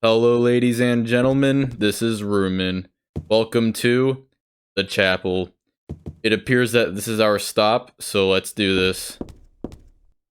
Hello, ladies and gentlemen, this is Rumen. Welcome to the chapel. It appears that this is our stop, so let's do this.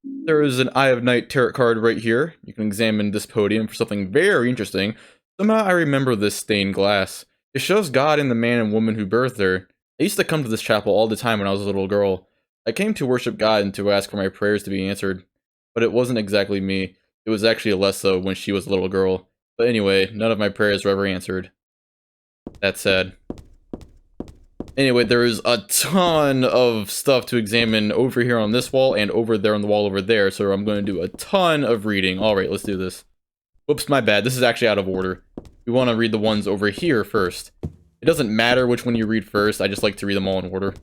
There is an Eye of Night tarot card right here. You can examine this podium for something very interesting. Somehow I remember this stained glass. It shows God and the man and woman who birthed her. I used to come to this chapel all the time when I was a little girl. I came to worship God and to ask for my prayers to be answered. But it wasn't exactly me. It was actually Alessa when she was a little girl. But anyway, none of my prayers were ever answered. That said. Anyway, there is a ton of stuff to examine over here on this wall and over there on the wall over there, so I'm going to do a ton of reading. Alright, let's do this. Whoops, my bad. This is actually out of order. We want to read the ones over here first. It doesn't matter which one you read first, I just like to read them all in order.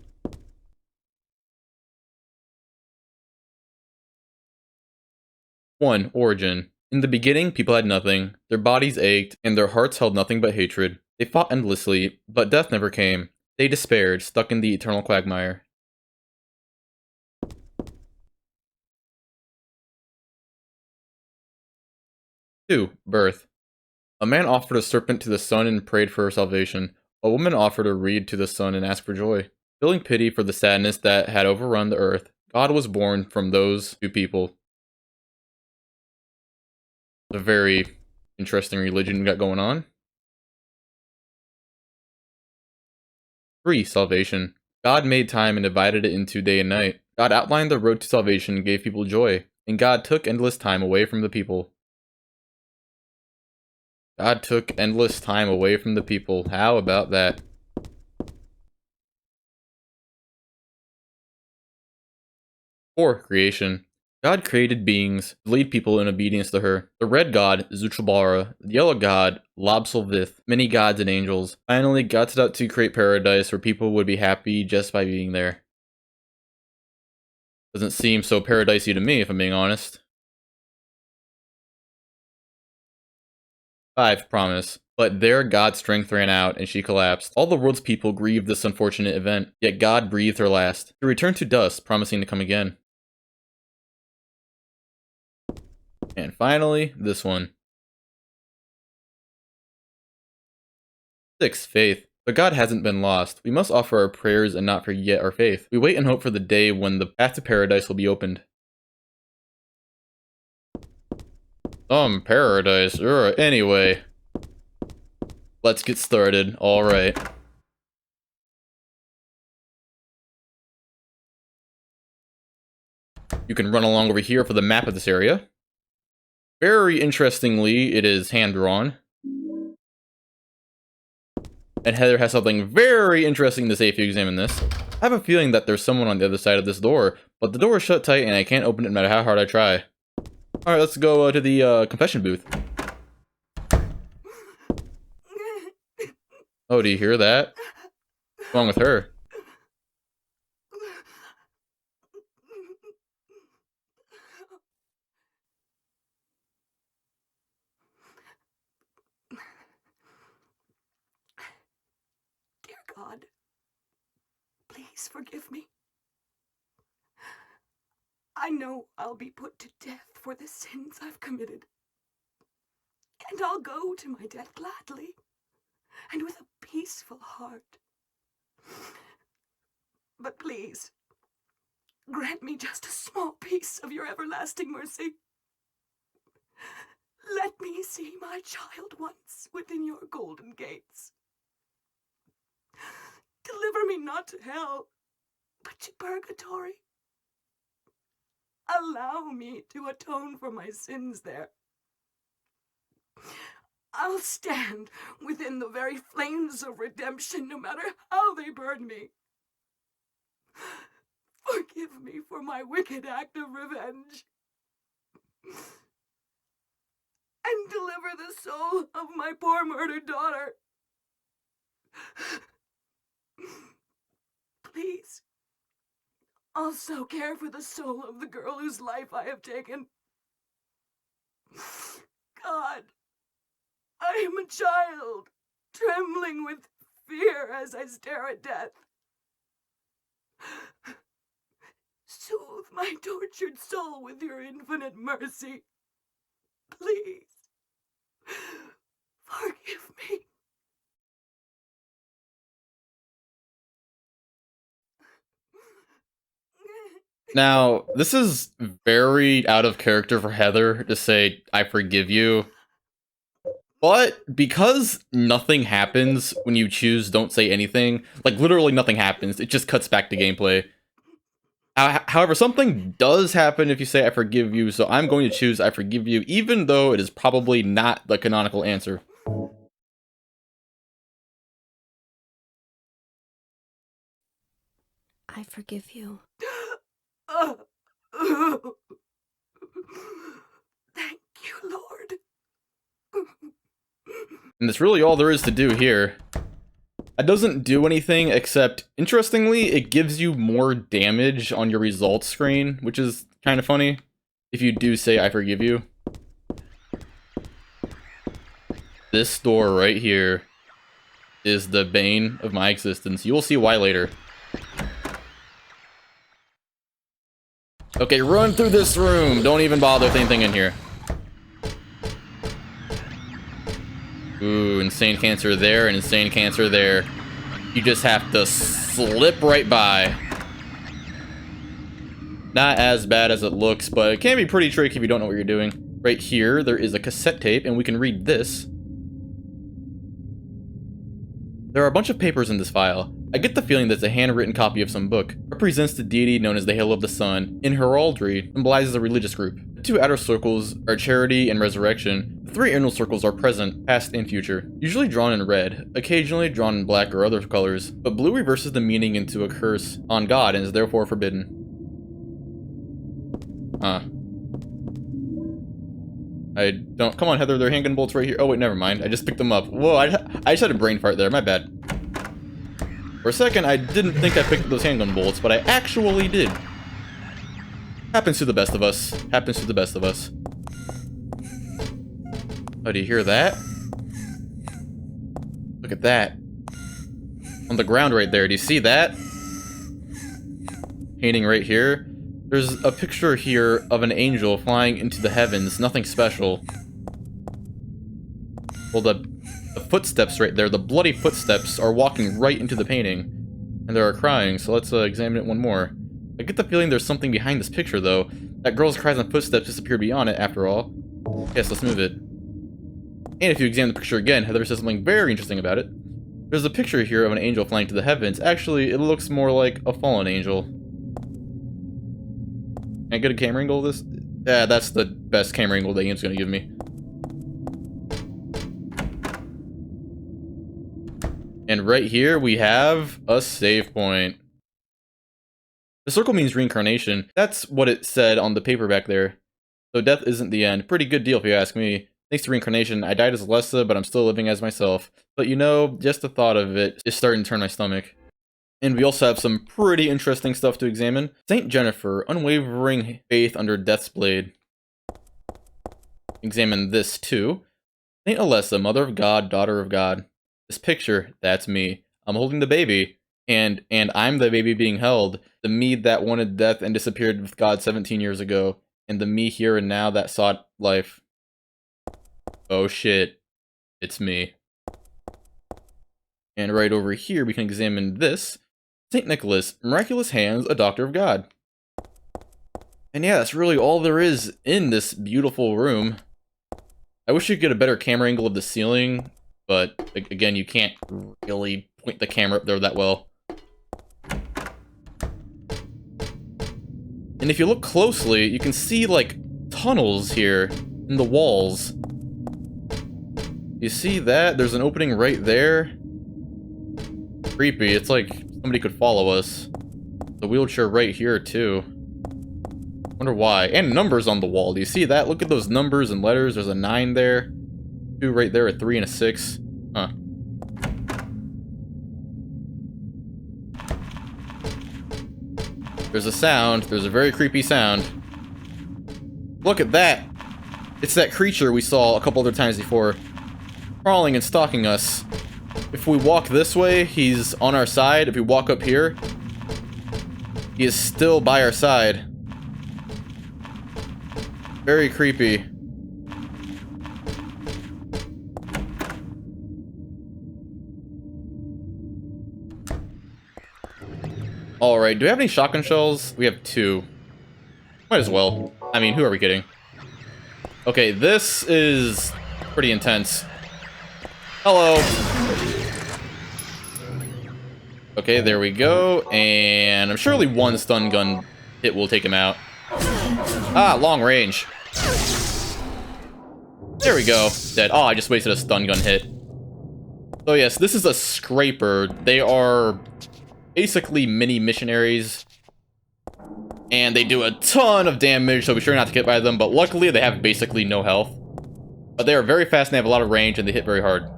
One, origin. In the beginning, people had nothing. Their bodies ached, and their hearts held nothing but hatred. They fought endlessly, but death never came. They despaired, stuck in the eternal quagmire. 2. Birth. A man offered a serpent to the sun and prayed for her salvation. A woman offered a reed to the sun and asked for joy. Feeling pity for the sadness that had overrun the earth, God was born from those two people. A very interesting religion we got going on. 3. Salvation. God made time and divided it into day and night. God outlined the road to salvation and gave people joy, and God took endless time away from the people. God took endless time away from the people. How about that? 4. Creation. God created beings to lead people in obedience to her. The red god, Zuchabara, the yellow god, Lobsolvith, many gods and angels. Finally, God set out to create paradise where people would be happy just by being there. Doesn't seem so paradisey to me, if I'm being honest. 5. Promise. But there God's strength ran out, and she collapsed. All the world's people grieved this unfortunate event, yet God breathed her last. She returned to dust, promising to come again. And finally, this one. 6. Faith. But God hasn't been lost. We must offer our prayers and not forget our faith. We wait and hope for the day when the path to paradise will be opened. Paradise. Anyway. Let's get started. Alright. You can run along over here for the map of this area. Very interestingly, it is hand-drawn. And Heather has something very interesting to say if you examine this. I have a feeling that there's someone on the other side of this door, but the door is shut tight and I can't open it no matter how hard I try. Alright, let's go to the confession booth. Oh, do you hear that? What's wrong with her? Dear God, please forgive me. I know I'll be put to death for the sins I've committed. And I'll go to my death gladly and with a peaceful heart. But please, grant me just a small piece of your everlasting mercy. Let me see my child once within your golden gates. Deliver me not to hell, but to purgatory. Allow me to atone for my sins there. I'll stand within the very flames of redemption, no matter how they burn me. Forgive me for my wicked act of revenge. And deliver the soul of my poor murdered daughter. Please, also care for the soul of the girl whose life I have taken. God, I am a child, trembling with fear as I stare at death. Soothe my tortured soul with your infinite mercy. Please, forgive me. Now, this is very out of character for Heather to say, I forgive you. But because nothing happens when you choose don't say anything, like literally nothing happens, it just cuts back to gameplay. However, something does happen if you say I forgive you, so I'm going to choose I forgive you, even though it is probably not the canonical answer. I forgive you. Thank you, Lord. And that's really all there is to do here. It doesn't do anything except, interestingly, it gives you more damage on your results screen, which is kind of funny, if you do say I forgive you. This door right here is the bane of my existence. You'll see why later. Okay, run through this room. Don't even bother with anything in here. Ooh, insane cancer there and insane cancer there. You just have to slip right by. Not as bad as it looks, but it can be pretty tricky if you don't know what you're doing. Right here, there is a cassette tape, and we can read this. There are a bunch of papers in this file. I get the feeling that it's a handwritten copy of some book. It represents the deity known as the Halo of the Sun. In heraldry, symbolizes a religious group. The two outer circles are charity and resurrection. The three inner circles are present, past, and future. Usually drawn in red, occasionally drawn in black or other colors, but blue reverses the meaning into a curse on God and is therefore forbidden. I don't. Come on, Heather, there are handgun bolts right here. Oh, wait, never mind. I just picked them up. Whoa, I just had a brain fart there. My bad. For a second, I didn't think I picked up those handgun bolts, but I actually did. Happens to the best of us. Happens to the best of us. Oh, do you hear that? Look at that. On the ground right there. Do you see that? Painting right here. There's a picture here of an angel flying into the heavens. Nothing special. Well, the footsteps right there, the bloody footsteps, are walking right into the painting. And they are crying, so let's examine it one more. I get the feeling there's something behind this picture, though. That girl's cries and footsteps disappear beyond it, after all. Yes, let's move it. And if you examine the picture again, Heather says something very interesting about it. There's a picture here of an angel flying to the heavens. Actually, it looks more like a fallen angel. Can I get a camera angle of this? Yeah, that's the best camera angle the game's gonna give me. And right here, we have a save point. The circle means reincarnation. That's what it said on the paper back there. So death isn't the end. Pretty good deal if you ask me. Thanks to reincarnation, I died as Alessa, but I'm still living as myself. But you know, just the thought of it is starting to turn my stomach. And we also have some pretty interesting stuff to examine. Saint Jennifer, unwavering faith under death's blade. Examine this too. Saint Alessa, mother of God, daughter of God. This picture, that's me. I'm holding the baby. And I'm the baby being held. The me that wanted death and disappeared with God 17 years ago. And the me here and now that sought life. Oh shit. It's me. And right over here we can examine this. St. Nicholas, miraculous hands, a doctor of God. And yeah, that's really all there is in this beautiful room. I wish you could get a better camera angle of the ceiling, but again, you can't really point the camera up there that well. And if you look closely, you can see like tunnels here in the walls. You see that? There's an opening right there. Creepy. It's like somebody could follow us. The wheelchair right here too. Wonder why. And numbers on the wall. Do you see that? Look at those numbers and letters. There's a 9 there. 2 right there, a 3 and a 6. Huh. There's a sound. There's a very creepy sound. Look at that. It's that creature we saw a couple other times before. Crawling and stalking us. If we walk this way, he's on our side. If we walk up here, he is still by our side. Very creepy. Alright, do we have any shotgun shells? We have 2. Might as well. I mean, who are we kidding? Okay, this is pretty intense. Hello. Okay, there we go. And I'm surely one stun gun hit will take him out. Ah, long range. There we go. Dead. Oh, I just wasted a stun gun hit. So yes, this is a scraper. They are basically mini missionaries. And they do a ton of damage, so be sure not to get by them. But luckily, they have basically no health. But they are very fast and they have a lot of range and they hit very hard.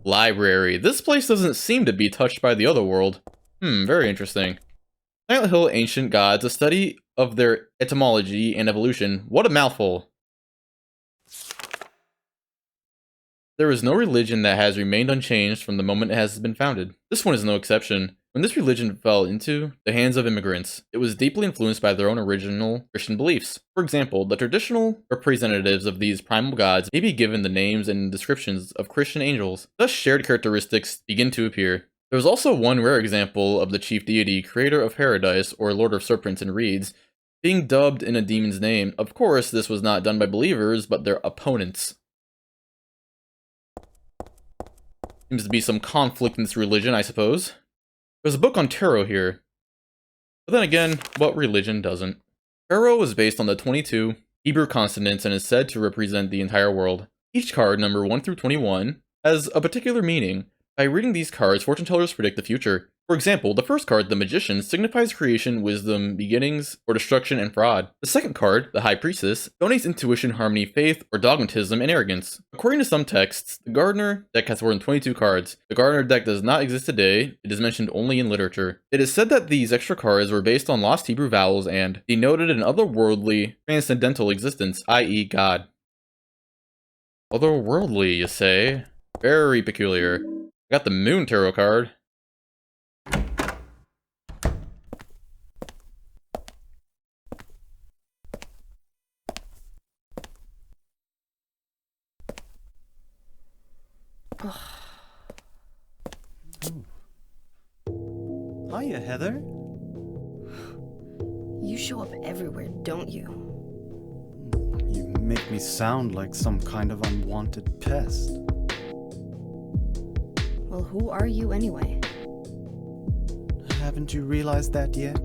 Library. This place doesn't seem to be touched by the other world. Very interesting. Silent Hill Ancient Gods, a study of their etymology and evolution. What a mouthful. There is no religion that has remained unchanged from the moment it has been founded. This one is no exception. When this religion fell into the hands of immigrants, it was deeply influenced by their own original Christian beliefs. For example, the traditional representatives of these primal gods may be given the names and descriptions of Christian angels. Thus, shared characteristics begin to appear. There was also one rare example of the chief deity, creator of paradise, or lord of serpents and reeds, being dubbed in a demon's name. Of course, this was not done by believers, but their opponents. Seems to be some conflict in this religion, I suppose. There's a book on tarot here. But then again, what religion doesn't? Tarot is based on the 22 Hebrew consonants and is said to represent the entire world. Each card, number 1 through 21, has a particular meaning. By reading these cards, fortune tellers predict the future. For example, the first card, the Magician, signifies creation, wisdom, beginnings, or destruction and fraud. The second card, the High Priestess, donates intuition, harmony, faith, or dogmatism and arrogance. According to some texts, the Gardener deck has more than 22 cards. The Gardener deck does not exist today, it is mentioned only in literature. It is said that these extra cards were based on lost Hebrew vowels and denoted an otherworldly, transcendental existence, i.e. God. Otherworldly, you say? Very peculiar. I got the Moon Tarot card. Hiya, Heather. You show up everywhere, don't you? You make me sound like some kind of unwanted pest. Well, who are you anyway? Haven't you realized that yet?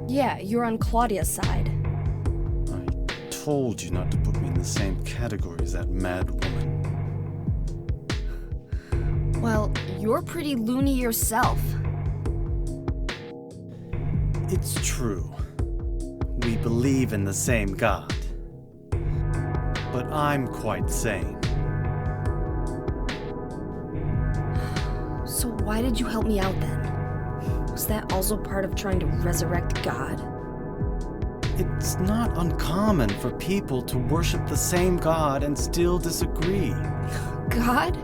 Yeah, you're on Claudia's side. I told you not to put me in the same category as that mad woman. Well, you're pretty loony yourself. It's true. We believe in the same God. But I'm quite sane. So why did you help me out then? Was that also part of trying to resurrect God? It's not uncommon for people to worship the same God and still disagree. God?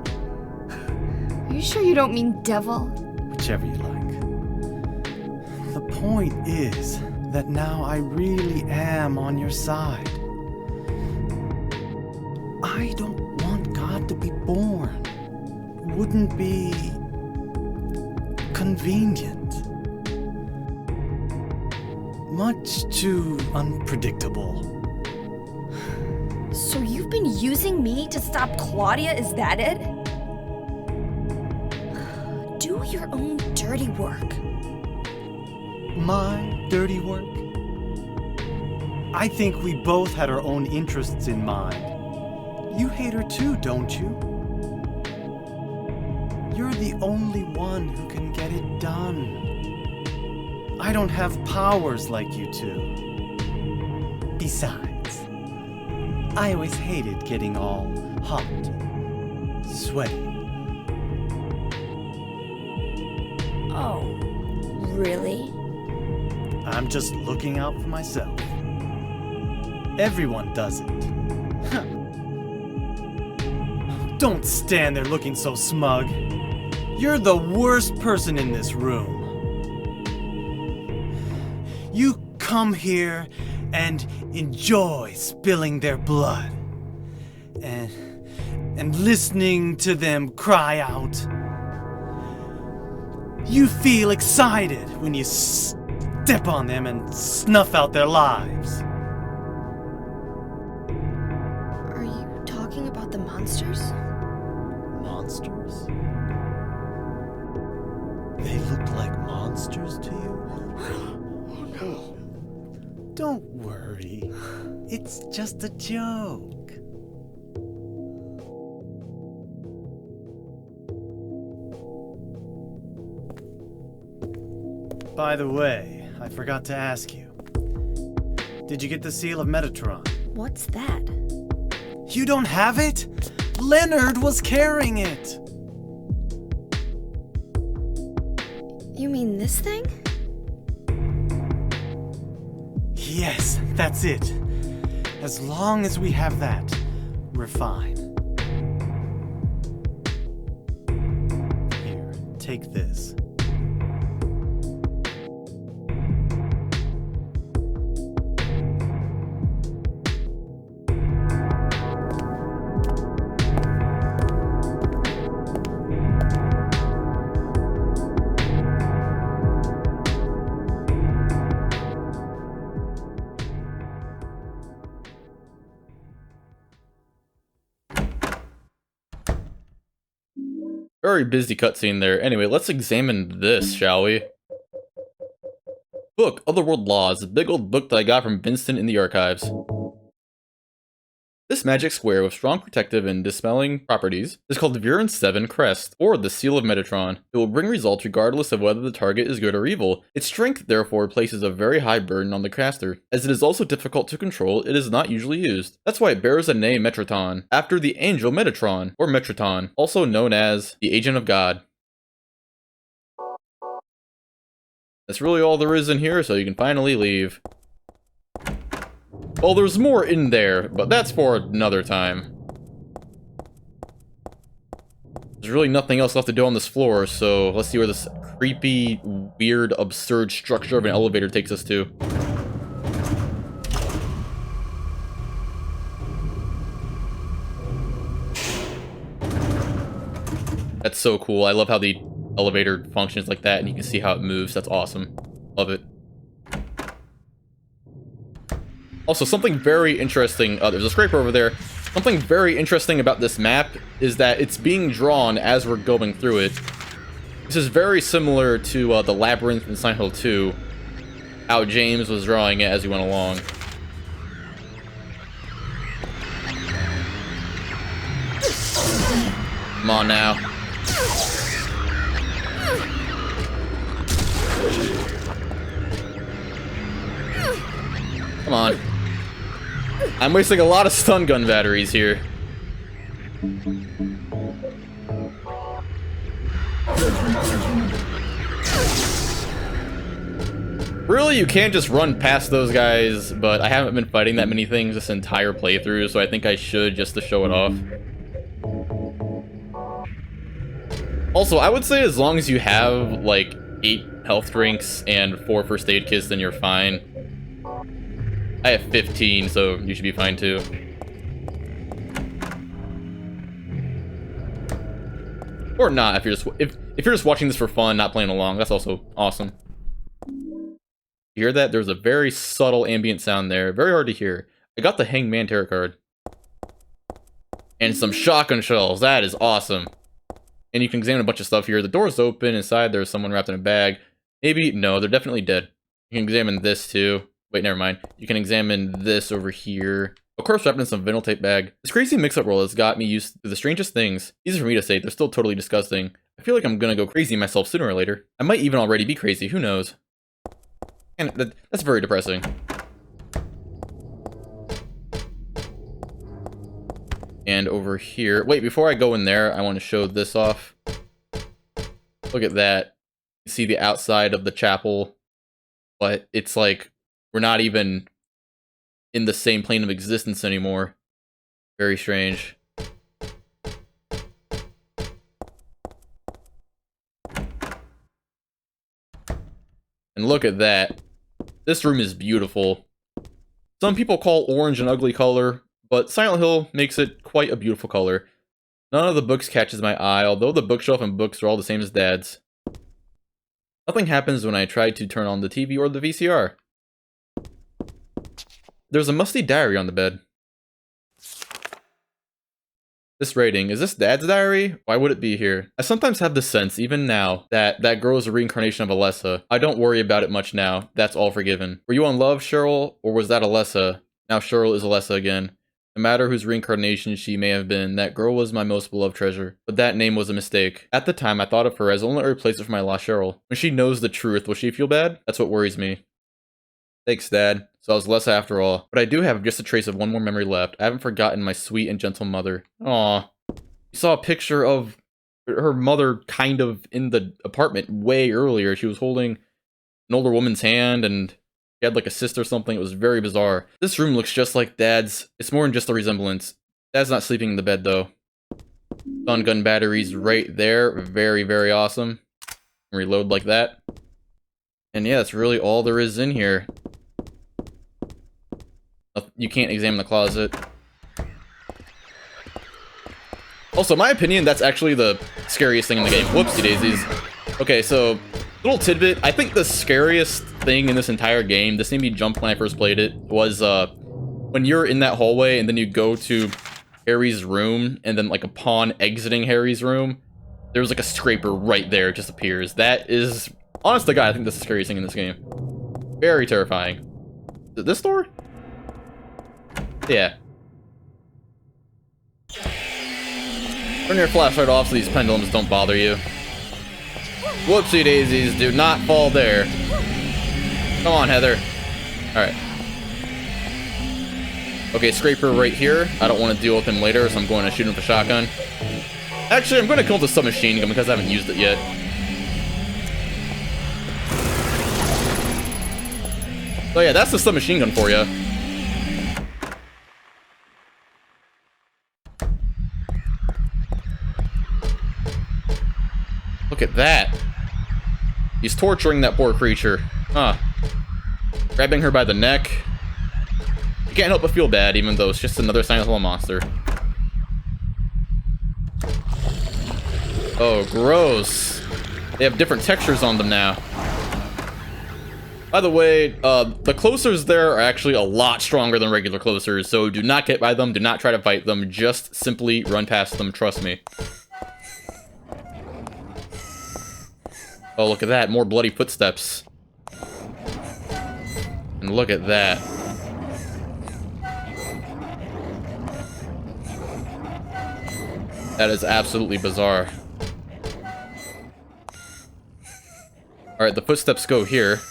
Are you sure you don't mean devil? Whichever you like. The point is that now I really am on your side. I don't want God to be born. Wouldn't be convenient. Much too unpredictable. So you've been using me to stop Claudia, is that it? Do your own dirty work. My dirty work? I think we both had our own interests in mind. You hate her too, don't you? You're the only one who can get it done. I don't have powers like you two. Besides, I always hated getting all hot, sweaty. Oh, really? I'm just looking out for myself. Everyone does it. Huh. Don't stand there looking so smug. You're the worst person in this room. You come here and enjoy spilling their blood. and listening to them cry out. You feel excited when you step on them and snuff out their lives. Are you talking about the monsters? Monsters? They look like monsters to you? Oh no. Don't worry. It's just a joke. By the way, I forgot to ask you. Did you get the seal of Metatron? What's that? You don't have it? Leonard was carrying it. You mean this thing? Yes, that's it. As long as we have that, we're fine. Here, take this. Very busy cutscene there. Anyway, let's examine this, shall we? Book, Otherworld Laws, a big old book that I got from Vincent in the archives. This magic square with strong protective and dispelling properties is called the Viren 7 Crest, or the Seal of Metatron. It will bring results regardless of whether the target is good or evil. Its strength, therefore, places a very high burden on the caster. As it is also difficult to control, it is not usually used. That's why it bears the name Metraton, after the angel Metatron, or Metraton, also known as the Agent of God. That's really all there is in here, so you can finally leave. Well, there's more in there, but that's for another time. There's really nothing else left to do on this floor, so let's see where this creepy, weird, absurd structure of an elevator takes us to. That's so cool. I love how the elevator functions like that, and you can see how it moves. That's awesome. Love it. Also, something very interesting, there's a scraper over there. Something very interesting about this map is that it's being drawn as we're going through it. This is very similar to the Labyrinth in Silent Hill 2, how James was drawing it as he went along. Come on now. Come on. I'm wasting a lot of stun gun batteries here. Really, you can't just run past those guys, but I haven't been fighting that many things this entire playthrough, so I think I should just to show it off. Also, I would say as long as you have, like, 8 health drinks and 4 first aid kits, then you're fine. I have 15, so you should be fine too. Or not, if you're just watching this for fun, not playing along, that's also awesome. You hear that? There's a very subtle ambient sound there, very hard to hear. I got the Hangman Tarot card. And some shotgun shells, that is awesome. And you can examine a bunch of stuff here. The door's open, inside there's someone wrapped in a bag. Maybe, no, they're definitely dead. You can examine this too. Wait, never mind. You can examine this over here. Of course, wrapped in some vinyl tape bag. This crazy mix-up roll has got me used to the strangest things. Easy for me to say, they're still totally disgusting. I feel like I'm gonna go crazy myself sooner or later. I might even already be crazy, who knows? And that's very depressing. And over here, wait, before I go in there, I want to show this off. Look at that. You see the outside of the chapel, but it's like, we're not even in the same plane of existence anymore. Very strange. And look at that. This room is beautiful. Some people call orange an ugly color, but Silent Hill makes it quite a beautiful color. None of the books catches my eye, although the bookshelf and books are all the same as Dad's. Nothing happens when I try to turn on the TV or the VCR. There's a musty diary on the bed. This rating, is this Dad's diary? Why would it be here? I sometimes have the sense, even now, that that girl is a reincarnation of Alessa. I don't worry about it much now. That's all forgiven. Were you in love, Cheryl? Or was that Alessa? Now Cheryl is Alessa again. No matter whose reincarnation she may have been, that girl was my most beloved treasure. But that name was a mistake. At the time, I thought of her as only a replacement for my lost Cheryl. When she knows the truth, will she feel bad? That's what worries me. Thanks, Dad. So I was Alessa after all. But I do have just a trace of one more memory left. I haven't forgotten my sweet and gentle mother. Aww. You saw a picture of her mother kind of in the apartment way earlier. She was holding an older woman's hand and she had like a sister or something. It was very bizarre. This room looks just like Dad's. It's more than just a resemblance. Dad's not sleeping in the bed though. Stun gun batteries right there. Very, very awesome. Reload like that. And yeah, that's really all there is in here. You can't examine the closet. Also, in my opinion, that's actually the scariest thing in the game. Whoopsie daisies. Okay, so, little tidbit. I think the scariest thing in this entire game, this made me jump when I first played it, was when you're in that hallway and then you go to Harry's room, and then like upon exiting Harry's room, there's like a scraper right there. It just appears. That is, honest to God, I think that's the scariest thing in this game. Very terrifying. Is it this door? Yeah. Turn your flashlight off so these pendulums don't bother you. Whoopsie daisies, do not fall there. Come on, Heather. Alright. Okay, scraper right here. I don't want to deal with him later, so I'm going to shoot him with a shotgun. Actually, I'm going to kill the submachine gun because I haven't used it yet. So yeah, that's the submachine gun for you. Look at that. He's torturing that poor creature. Huh. Grabbing her by the neck. You can't help but feel bad, even though it's just another Silent Hill monster. Oh, gross. They have different textures on them now. By the way, the closers there are actually a lot stronger than regular closers, so do not get by them, do not try to fight them, just simply run past them, trust me. Oh, look at that, more bloody footsteps. And look at that. That is absolutely bizarre. Alright, the footsteps go here.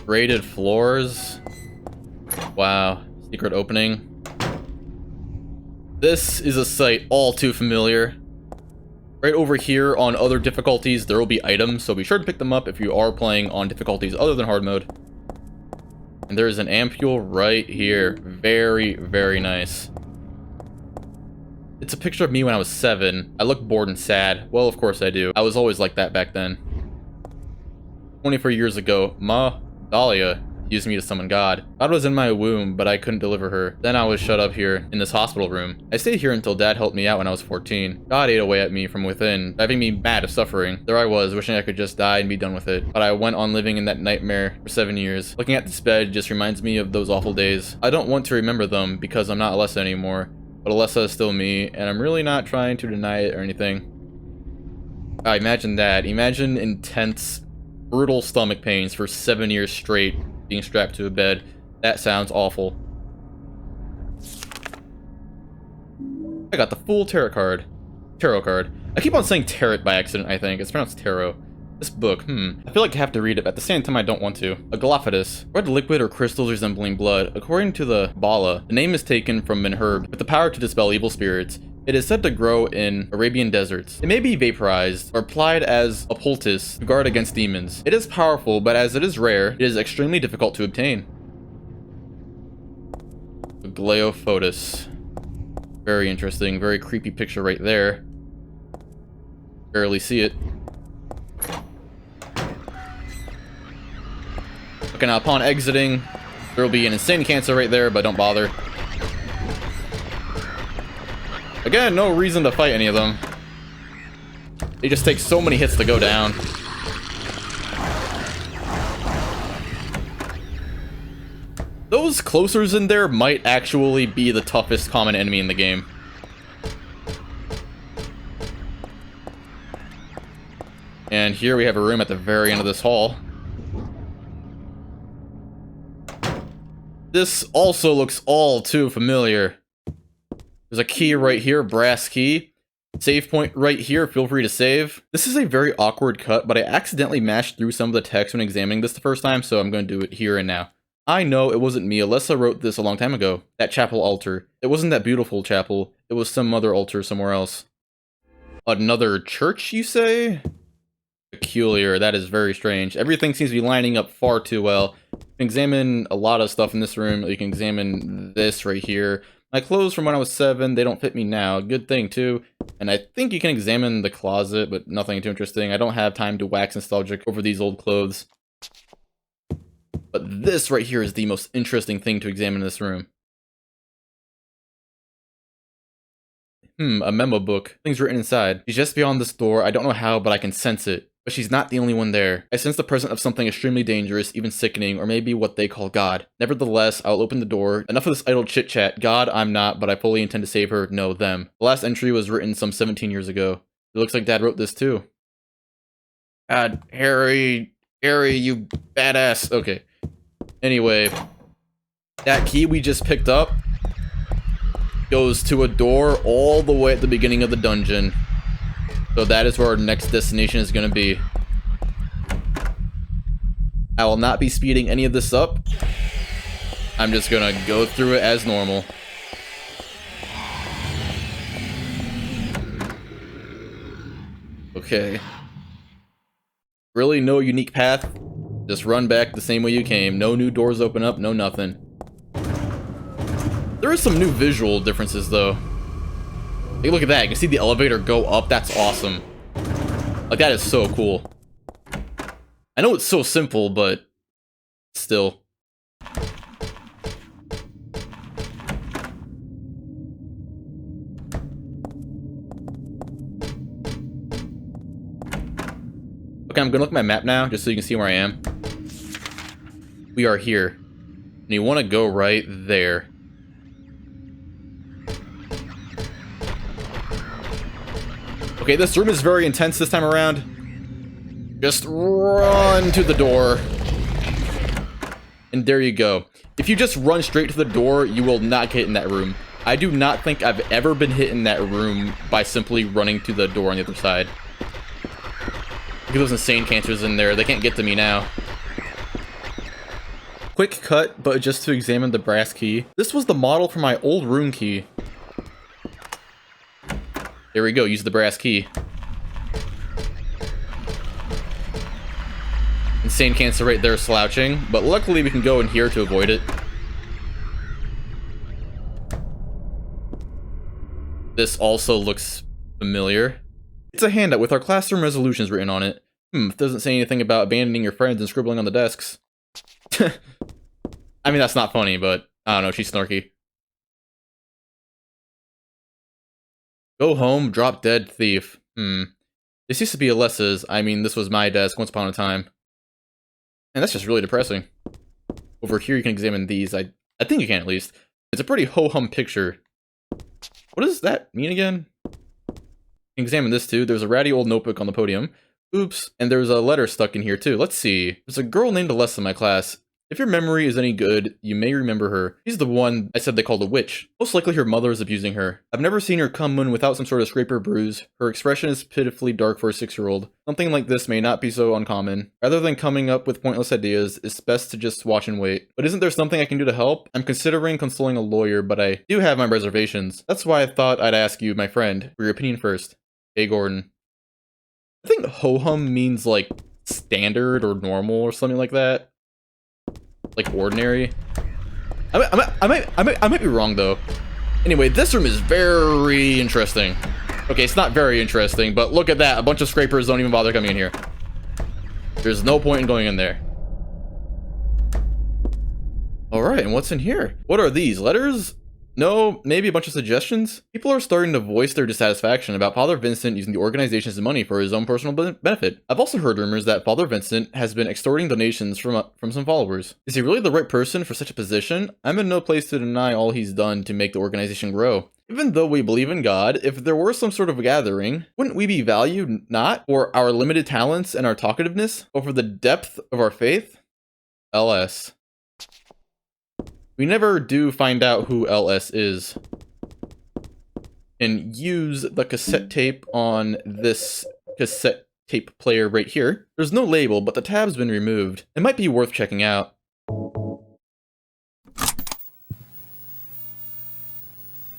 Braided floors. Wow. Secret opening. This is a sight all too familiar. Right over here on other difficulties, there will be items, so be sure to pick them up if you are playing on difficulties other than hard mode. And there is an ampule right here. Very, very nice. It's a picture of me when I was 7. I look bored and sad. Well, of course I do. I was always like that back then. 24 years ago, Ma Dahlia used me to summon God. God was in my womb, but I couldn't deliver her. Then I was shut up here in this hospital room. I stayed here until Dad helped me out when I was 14. God ate away at me from within, driving me mad of suffering. There I was, wishing I could just die and be done with it. But I went on living in that nightmare for 7 years. Looking at this bed just reminds me of those awful days. I don't want to remember them because I'm not Alessa anymore. But Alessa is still me, and I'm really not trying to deny it or anything. Imagine that. Imagine intense, brutal stomach pains for 7 years straight, being strapped to a bed. That sounds awful. I got the full tarot card. I keep on saying tarot by accident, I think. It's pronounced tarot. This book, I feel like I have to read it, but at the same time I don't want to. A Galaphagus. Red liquid or crystals resembling blood. According to the Bala, the name is taken from an herb with the power to dispel evil spirits. It is said to grow in Arabian deserts. It may be vaporized or applied as a poultice to guard against demons. It is powerful, but as it is rare, it is extremely difficult to obtain. Gleophotus. Very interesting, very creepy picture right there. Barely see it. Okay, now upon exiting, there will be an insane cancer right there, but don't bother. Again, no reason to fight any of them. They just take so many hits to go down. Those closers in there might actually be the toughest common enemy in the game. And here we have a room at the very end of this hall. This also looks all too familiar. There's a key right here, brass key. Save point right here, feel free to save. This is a very awkward cut, but I accidentally mashed through some of the text when examining this the first time, so I'm going to do it here and now. I know it wasn't me. Alyssa wrote this a long time ago. That chapel altar. It wasn't that beautiful chapel. It was some other altar somewhere else. Another church, you say? Peculiar. That is very strange. Everything seems to be lining up far too well. You can examine a lot of stuff in this room. You can examine this right here. My clothes from when I was 7, they don't fit me now. Good thing, too. And I think you can examine the closet, but nothing too interesting. I don't have time to wax nostalgic over these old clothes. But this right here is the most interesting thing to examine in this room. A memo book. Things written inside. She's just beyond this door. I don't know how, but I can sense it. But she's not the only one there. I sense the presence of something extremely dangerous, even sickening, or maybe what they call God. Nevertheless, I'll open the door. Enough of this idle chit-chat. God, I'm not, but I fully intend to save her. No, them. The last entry was written some 17 years ago. It looks like Dad wrote this too. God, Harry, you badass. Okay. Anyway, that key we just picked up goes to a door all the way at the beginning of the dungeon. So that is where our next destination is going to be. I will not be speeding any of this up. I'm just going to go through it as normal. Okay. Really no unique path. Just run back the same way you came. No new doors open up, no nothing. There is some new visual differences though. Hey, look at that. You can see the elevator go up. That's awesome. Like, that is so cool. I know it's so simple, but still. Okay, I'm gonna look at my map now, just so you can see where I am. We are here. And you want to go right there. Okay, this room is very intense this time around. Just run to the door. And there you go. If you just run straight to the door, you will not get in that room. I do not think I've ever been hit in that room by simply running to the door on the other side. Look at those insane cancers in there. They can't get to me now. Quick cut, but just to examine the brass key. This was the model for my old room key. There we go, use the brass key. Insane cancer right there slouching, but luckily we can go in here to avoid it. This also looks familiar. It's a handout with our classroom resolutions written on it. It doesn't say anything about abandoning your friends and scribbling on the desks. I mean, that's not funny, but I don't know, she's snarky. Go home, drop dead thief. This used to be Alessa's. I mean, this was my desk once upon a time. And that's just really depressing. Over here you can examine these. I think you can at least. It's a pretty ho-hum picture. What does that mean again? You can examine this too. There's a ratty old notebook on the podium. Oops. And there's a letter stuck in here too. Let's see. There's a girl named Alessa in my class. If your memory is any good, you may remember her. She's the one I said they called a witch. Most likely her mother is abusing her. I've never seen her come in without some sort of scrape or bruise. Her expression is pitifully dark for a 6-year-old. Something like this may not be so uncommon. Rather than coming up with pointless ideas, it's best to just watch and wait. But isn't there something I can do to help? I'm considering consulting a lawyer, but I do have my reservations. That's why I thought I'd ask you, my friend, for your opinion first. Hey, Gordon. I think ho-hum means like standard or normal or something like that. Like ordinary. I might be wrong though. Anyway, this room is very interesting. Okay, it's not very interesting, but look at that. A bunch of scrapers don't even bother coming in here. There's no point in going in there. Alright, and what's in here? What are these? Letters? No, maybe a bunch of suggestions? People are starting to voice their dissatisfaction about Father Vincent using the organization's money for his own personal benefit. I've also heard rumors that Father Vincent has been extorting donations from some followers. Is he really the right person for such a position? I'm in no place to deny all he's done to make the organization grow. Even though we believe in God, if there were some sort of gathering, wouldn't we be valued not for our limited talents and our talkativeness, but for the depth of our faith? LS. We never do find out who LS is. And use the cassette tape on this cassette tape player right here. There's no label, but the tab's been removed. It might be worth checking out.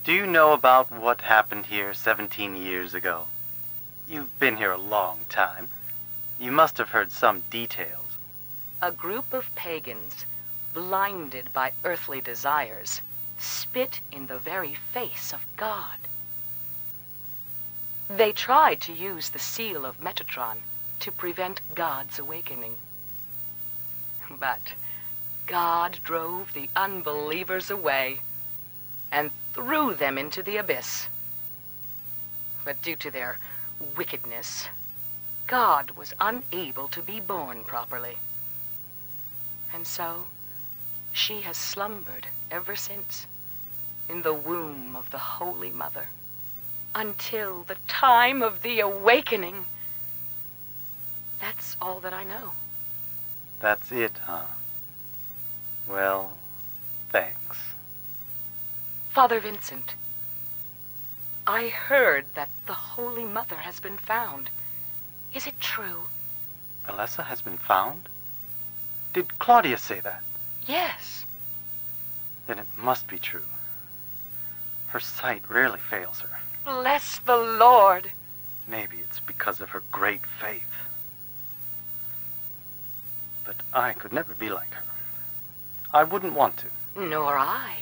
Do you know about what happened here 17 years ago? You've been here a long time. You must have heard some details. A group of pagans, blinded by earthly desires, spit in the very face of God. They tried to use the seal of Metatron to prevent God's awakening. But God drove the unbelievers away and threw them into the abyss. But due to their wickedness, God was unable to be born properly. And so, she has slumbered ever since, in the womb of the Holy Mother, until the time of the awakening. That's all that I know. That's it, huh? Well, thanks. Father Vincent, I heard that the Holy Mother has been found. Is it true? Alessa has been found? Did Claudia say that? Yes. Then it must be true. Her sight rarely fails her. Bless the Lord. Maybe it's because of her great faith. But I could never be like her. I wouldn't want to. Nor I.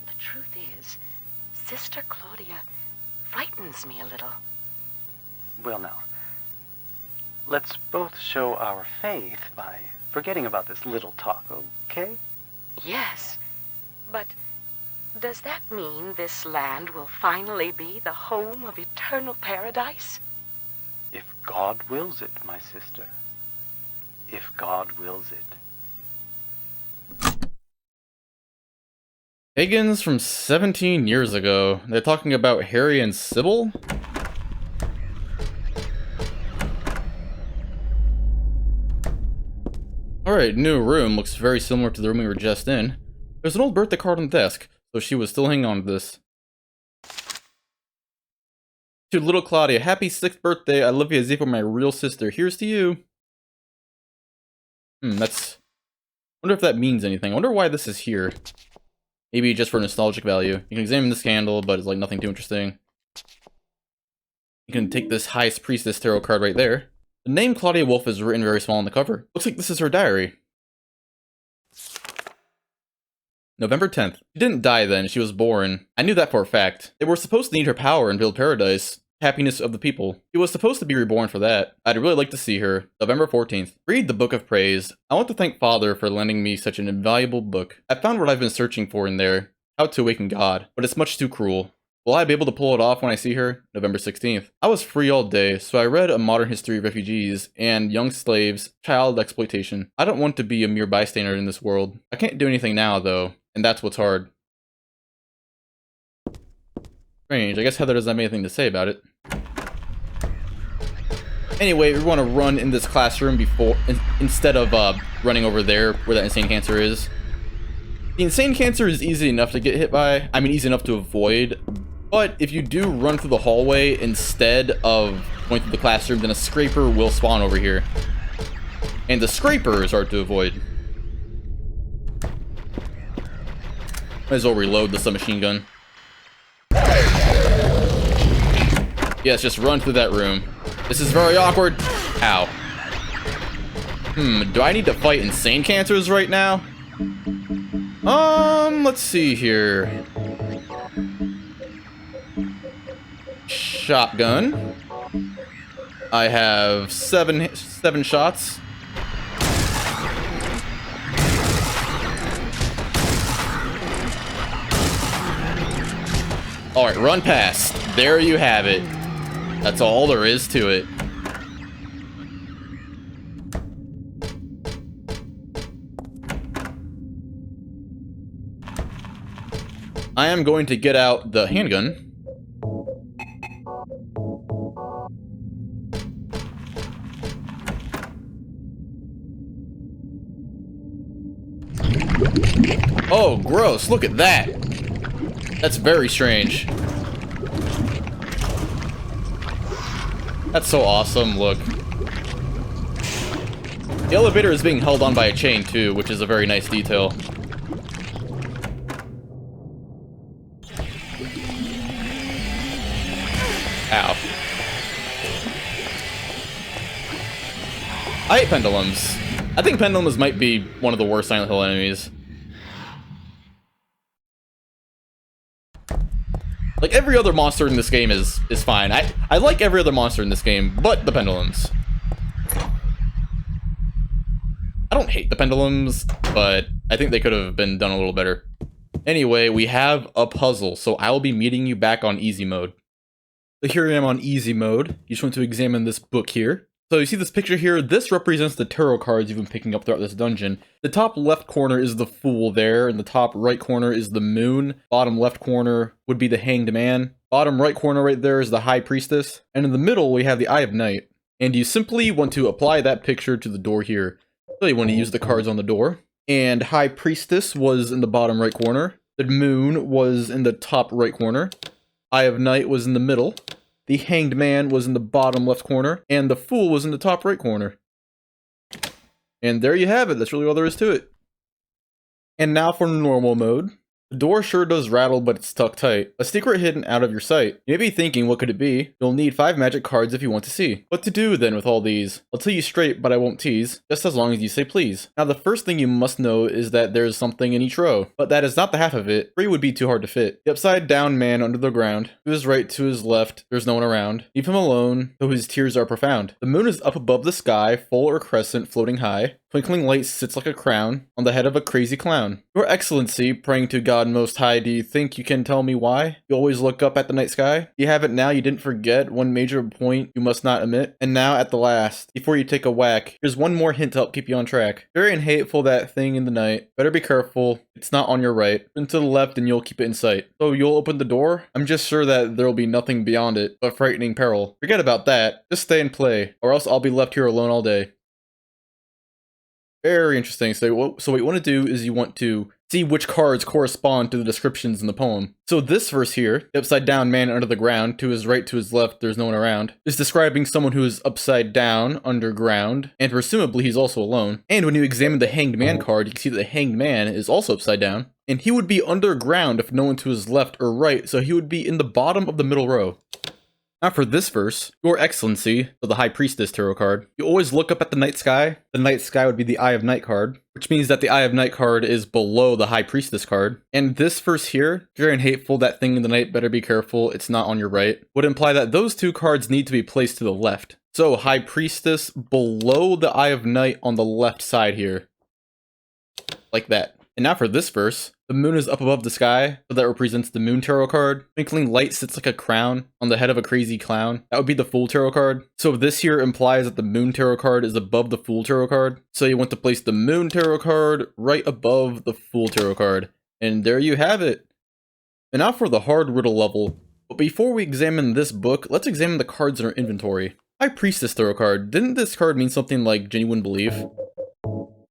The truth is, Sister Claudia frightens me a little. Well now, let's both show our faith by forgetting about this little talk, okay? Yes, but does that mean this land will finally be the home of eternal paradise? If God wills it, my sister. If God wills it. Pagans from 17 years ago. They're talking about Harry and Sybil? Alright, new room. Looks very similar to the room we were just in. There's an old birthday card on the desk, so she was still hanging on to this. To little Claudia, happy 6th birthday. I love you as if you're my real sister. Here's to you. That's... I wonder if that means anything. I wonder why this is here. Maybe just for nostalgic value. You can examine this candle, but it's like nothing too interesting. You can take this High Priestess tarot card right there. The name Claudia Wolf is written very small on the cover. Looks like this is her diary. November 10th. She didn't die then, she was born. I knew that for a fact. They were supposed to need her power and build paradise. Happiness of the people. She was supposed to be reborn for that. I'd really like to see her. November 14th. Read the Book of Praise. I want to thank Father for lending me such an invaluable book. I found what I've been searching for in there. How to awaken God. But it's much too cruel. Will I be able to pull it off when I see her? November 16th. I was free all day, so I read A Modern History of Refugees and Young Slaves, Child Exploitation. I don't want to be a mere bystander in this world. I can't do anything now, though, and that's what's hard. Strange, I guess Heather doesn't have anything to say about it. Anyway, we want to run in this classroom instead of running over there where that insane cancer is. The insane cancer is easy enough to get hit by. I mean, easy enough to avoid. But if you do run through the hallway instead of going through the classroom, then a scraper will spawn over here. And the scraper is hard to avoid. Might as well reload the submachine gun. Yes, just run through that room. This is very awkward. Ow. Do I need to fight insane cancers right now? Let's see here. Shotgun. I have seven shots. Alright, run past. There you have it. That's all there is to it. I am going to get out the handgun. Oh, gross. Look at that. That's very strange. That's so awesome. Look. The elevator is being held on by a chain, too, which is a very nice detail. Ow. I hate pendulums. I think pendulums might be one of the worst Silent Hill enemies. Like, every other monster in this game is fine. I like every other monster in this game, but the pendulums. I don't hate the pendulums, but I think they could have been done a little better. Anyway, we have a puzzle, so I will be meeting you back on easy mode. So here I am on easy mode. You just want to examine this book here. So you see this picture here? This represents the tarot cards you've been picking up throughout this dungeon. The top left corner is the Fool there, and the top right corner is the Moon. Bottom left corner would be the Hanged Man. Bottom right corner right there is the High Priestess. And in the middle, we have the Eye of Night. And you simply want to apply that picture to the door here. So you want to use the cards on the door. And High Priestess was in the bottom right corner. The Moon was in the top right corner. Eye of Night was in the middle. The Hanged Man was in the bottom left corner, and the Fool was in the top right corner. And there you have it. That's really all there is to it. And now for normal mode. The door sure does rattle, but it's tucked tight. A secret hidden out of your sight. You may be thinking, what could it be? You'll need 5 magic cards if you want to see. What to do then with all these? I'll tell you straight, but I won't tease. Just as long as you say please. Now the first thing you must know is that there's something in each row. But that is not the half of it. 3 would be too hard to fit. The upside down man under the ground. To his right, to his left, there's no one around. Leave him alone, though his tears are profound. The moon is up above the sky, full or crescent, floating high. Twinkling light sits like a crown on the head of a crazy clown. Your Excellency, praying to God Most High, do you think you can tell me why? You always look up at the night sky? You have it now, you didn't forget one major point you must not omit. And now at the last, before you take a whack, here's one more hint to help keep you on track. Very hateful that thing in the night. Better be careful, it's not on your right. Turn to the left and you'll keep it in sight. So you'll open the door? I'm just sure that there'll be nothing beyond it but frightening peril. Forget about that, just stay and play, or else I'll be left here alone all day. Very interesting. So what you want to do is you want to see which cards correspond to the descriptions in the poem. So this verse here, the upside down man under the ground, to his right, to his left, there's no one around, is describing someone who is upside down, underground, and presumably he's also alone. And when you examine the Hanged Man card, you can see that the Hanged Man is also upside down. And he would be underground if no one to his left or right, so he would be in the bottom of the middle row. Now for this verse, Your Excellency, so the High Priestess tarot card, you always look up at the night sky. The night sky would be the Eye of Night card, which means that the Eye of Night card is below the High Priestess card. And this verse here, very and hateful, that thing in the night, better be careful, it's not on your right, would imply that those 2 cards need to be placed to the left. So High Priestess below the Eye of Night on the left side here. Like that. And now for this verse, the moon is up above the sky, so that represents the Moon tarot card. Twinkling light sits like a crown on the head of a crazy clown. That would be the Fool tarot card. So this here implies that the Moon tarot card is above the Fool tarot card. So you want to place the Moon tarot card right above the Fool tarot card. And there you have it. And now for the hard riddle level. But before we examine this book, let's examine the cards in our inventory. High Priestess tarot card. Didn't this card mean something like genuine belief?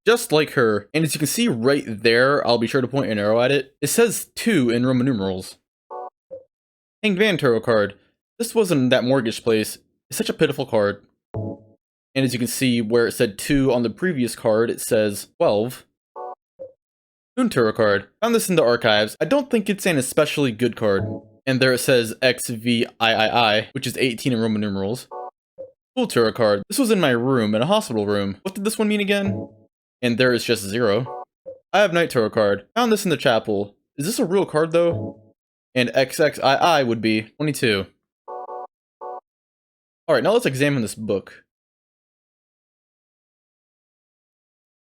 Just like her, and as you can see right there, I'll be sure to point an arrow at it, it says 2 in Roman numerals. Hanged Man tarot card. This wasn't that mortgage place. It's such a pitiful card. And as you can see where it said 2 on the previous card, it says 12. Moon tarot card. Found this in the archives. I don't think it's an especially good card. And there it says XVIII, which is 18 in Roman numerals. Fool tarot card. This was in my room, in a hospital room. What did this one mean again? And there is just 0. I have Night tarot card. Found this in the chapel. Is this a real card though? And XXII would be 22. Alright, now let's examine this book.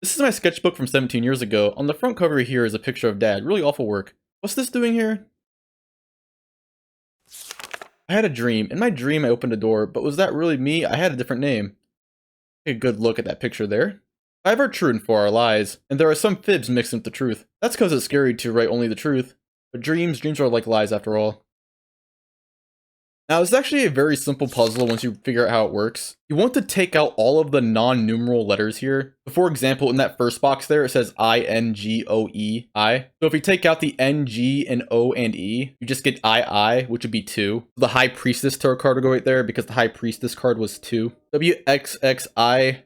This is my sketchbook from 17 years ago. On the front cover here is a picture of Dad. Really awful work. What's this doing here? I had a dream. In my dream, I opened a door, but was that really me? I had a different name. Take a good look at that picture there. 5 are true and 4 are lies, and there are some fibs mixed with the truth. That's because it's scary to write only the truth. But dreams are like lies after all. Now, it's actually a very simple puzzle once you figure out how it works. You want to take out all of the non-numeral letters here. So for example, in that first box there, it says I-N-G-O-E-I. So if you take out the N, G, and O, and E, you just get I, which would be 2. The High Priestess tarot card would go right there because the High Priestess card was 2. W-X-X-I-F-I.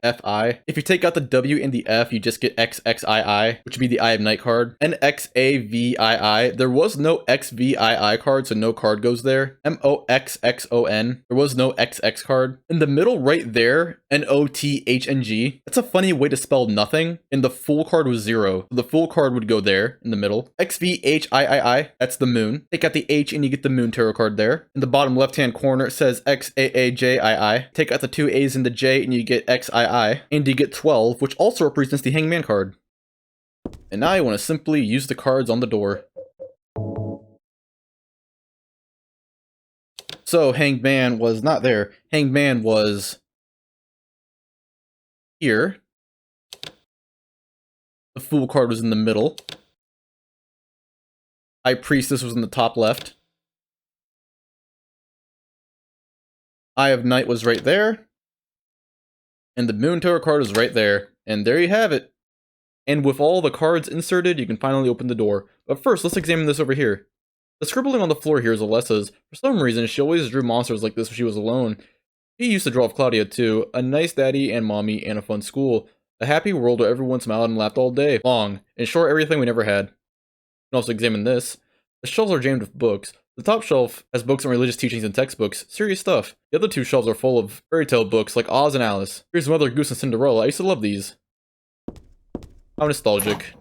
If you take out the W and the F, you just get X-X-I-I, which would be the Eye of Night card. N-X-A-V-I-I. There was no X-V-I-I card, so no card goes there. M-O-X-X-O-N. There was no X-X card. In the middle right there, N-O-T-H-N-G. That's a funny way to spell nothing. And the Fool card was 0. The Fool card would go there in the middle. X-V-H-I-I-I. That's the Moon. Take out the H and you get the Moon tarot card there. In the bottom left-hand corner, it says X-A-A-J-I-I. Take out the 2 A's and the J and you get XII. And you get 12, which also represents the Hangman card. And now you want to simply use the cards on the door. So Hanged Man was not there. Hanged Man was here. The Fool card was in the middle. High Priestess was in the top left. Eye of Night was right there. And the Moon tarot card is right there. And there you have it. And with all the cards inserted, you can finally open the door. But first, let's examine this over here. The scribbling on the floor here is Alessa's. For some reason, she always drew monsters like this when she was alone. She used to draw of Claudia too. A nice daddy and mommy and a fun school. A happy world where everyone smiled and laughed all day long. In short, everything we never had. You can also examine this. The shelves are jammed with books. The top shelf has books on religious teachings and textbooks. Serious stuff. The other 2 shelves are full of fairy tale books like Oz and Alice. Here's Mother Goose and Cinderella. I used to love these. How nostalgic.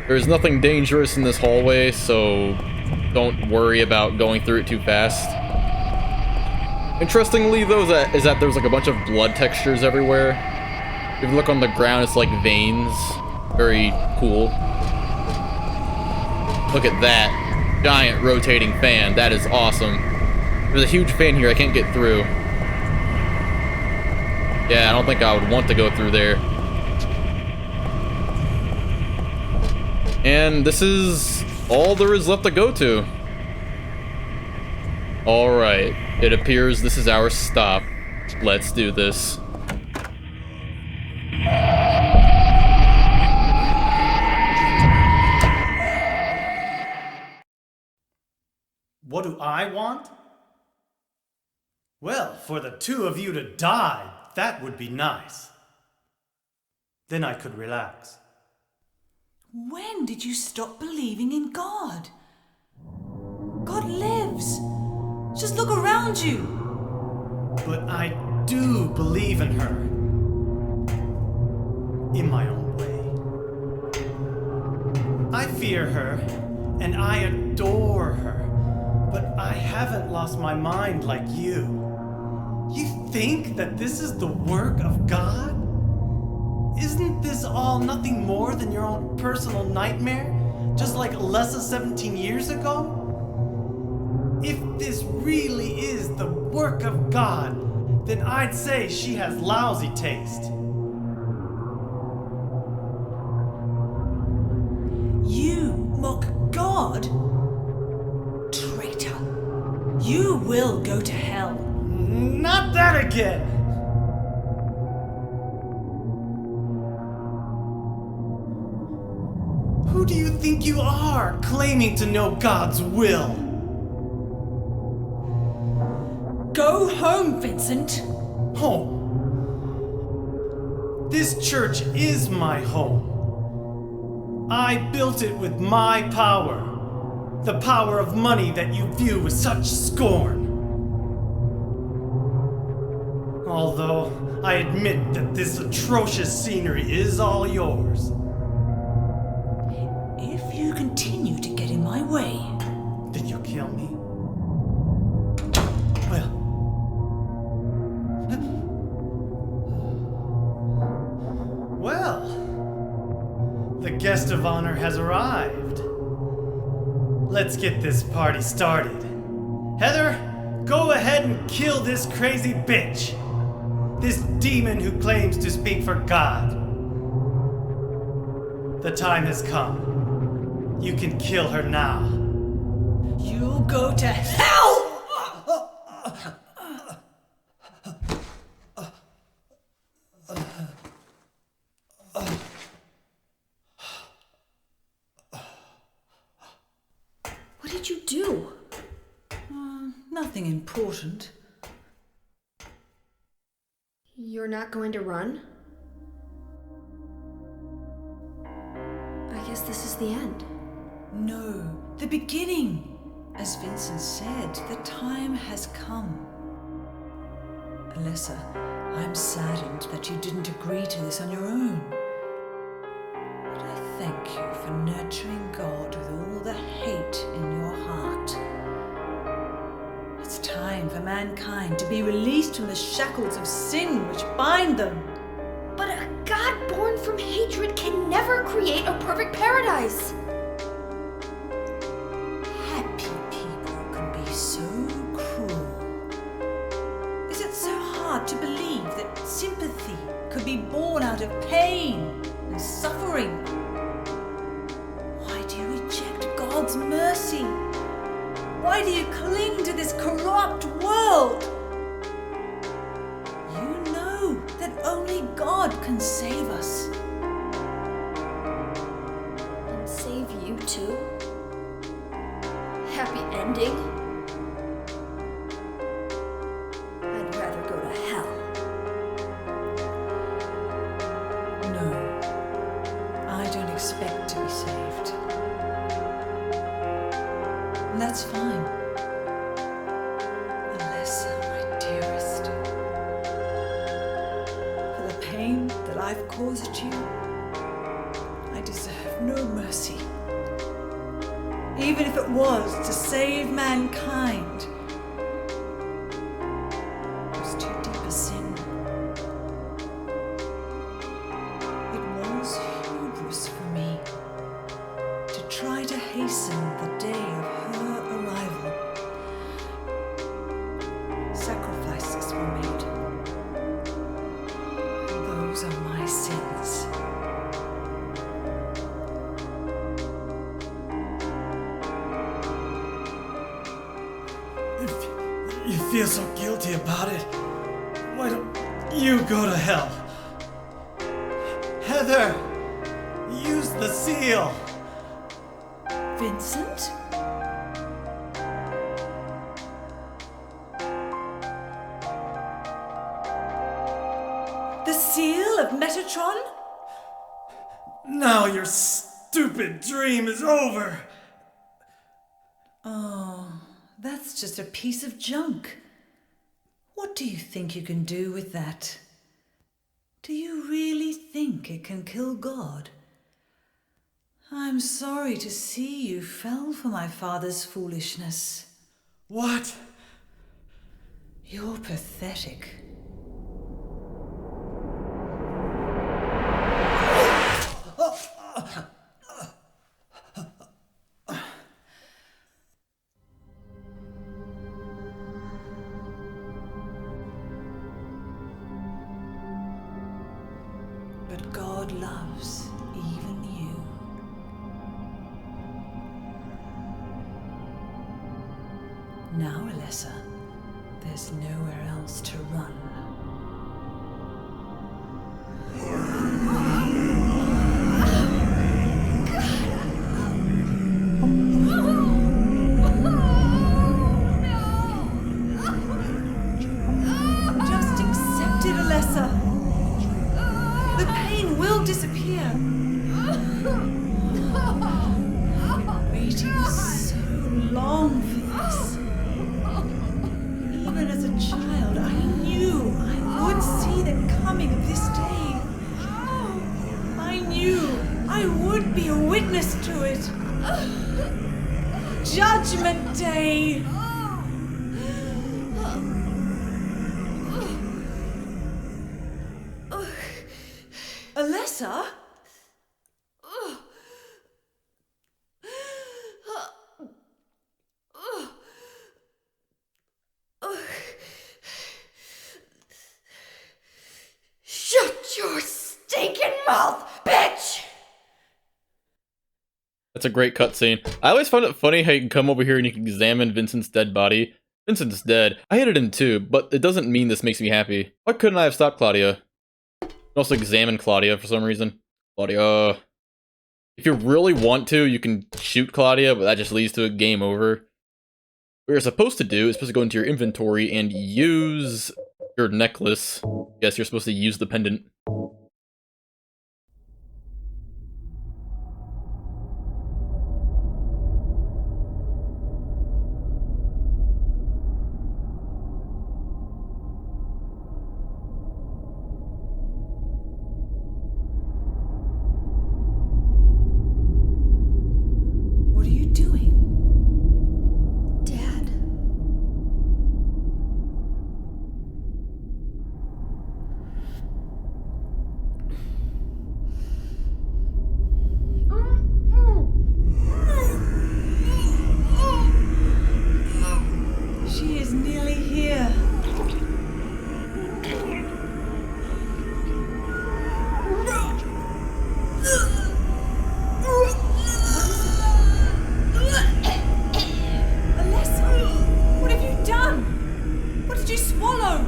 There's nothing dangerous in this hallway, so don't worry about going through it too fast. Interestingly, though, is that there's like a bunch of blood textures everywhere. If you look on the ground, it's like veins. Very cool. Look at that. Giant rotating fan. That is awesome. There's a huge fan here I can't get through. Yeah, I don't think I would want to go through there. And this is all there is left to go to. Alright, it appears this is our stop. Let's do this. What do I want? Well, for the 2 of you to die, that would be nice. Then I could relax. When did you stop believing in God? God lives. Just look around you. But I do believe in her. In my own way. I fear her, and I adore her. But I haven't lost my mind like you. You think that this is the work of God? Isn't this all nothing more than your own personal nightmare? Just like Alessa 17 years ago? If this really is the work of God, then I'd say she has lousy taste. You mock God? Traitor. You will go to hell. Not that again! Who do you think you are, claiming to know God's will? Go home, Vincent. Home. This church is my home. I built it with my power. The power of money that you view with such scorn. Although I admit that this atrocious scenery is all yours. If you continue to get in my way, Did you kill me? Well. Well. The guest of honor has arrived. Let's get this party started. Heather, go ahead and kill this crazy bitch. This demon who claims to speak for God. The time has come. You can kill her now. you'll go to hell! What did you do? Nothing important. You're not going to run? I guess this is the end. No, the beginning. As Vincent said, the time has come. Alessa, I'm saddened that you didn't agree to this on your own. But I thank you for nurturing God with all the hate in your heart. It's time for mankind to be released from the shackles of sin which bind them. But a God born from hatred can never create a perfect paradise. Happy people can be so cruel. Is it so hard to believe that sympathy could be born out of pain and suffering? Why do you reject God's mercy? Why do you cling to this corrupt world? You know that only God can save us. And save you too? Happy ending? I'd rather go to hell. No, I don't expect to be saved. And that's fine. Alessa, my dearest. For the pain that I've caused you, I deserve no mercy. Even if it was to save mankind, it was too deep a sin. It was hubris for me to try to hasten the day of her arrival. Sacrifices were made. And those are my sins. If you feel so guilty about it, why don't you go to hell? Heather, use the seal. Vincent? The seal of Metatron? Now your stupid dream is over. Oh, that's just a piece of junk. What do you think you can do with that? Do you really think it can kill God? I'm sorry to see you fell for my father's foolishness. What? You're pathetic. But God loves even you. Now, Alessa, there's nowhere else to run. Just accept it, Alessa. The pain will disappear. I've been waiting so long for this. Even as a child, I knew I would see the coming of this day. I knew I would be a witness to it. Judgment Day. Alessa? Shut your stinking mouth, bitch! That's a great cutscene. I always find it funny how you can come over here and you can examine Vincent's dead body. Vincent's dead. I hated him too, but it doesn't mean this makes me happy. Why couldn't I have stopped Claudia? Also examine Claudia for some reason. Claudia. If you really want to, you can shoot Claudia, but that just leads to a game over. What you're supposed to do is supposed to go into your inventory and use your necklace. Yes, you're supposed to use the pendant. What are you doing? Dad. She is nearly here. Alessa, what have you done? What did you swallow?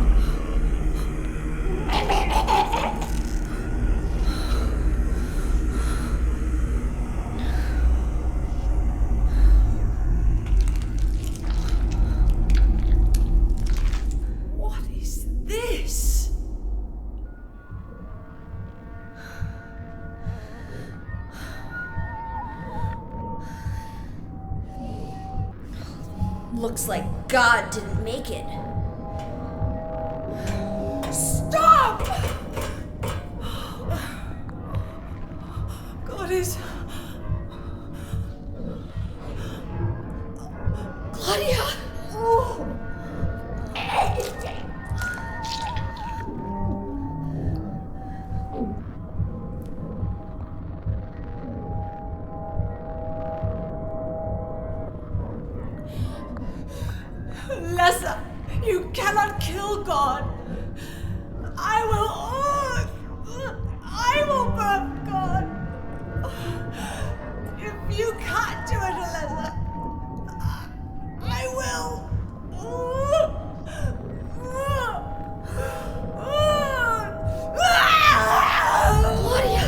What is this? Looks like God didn't make it. Stop! God is... Claudia! Alessa, you cannot kill God. I will burn God. If you can't do it, Alessa, I will. Claudia!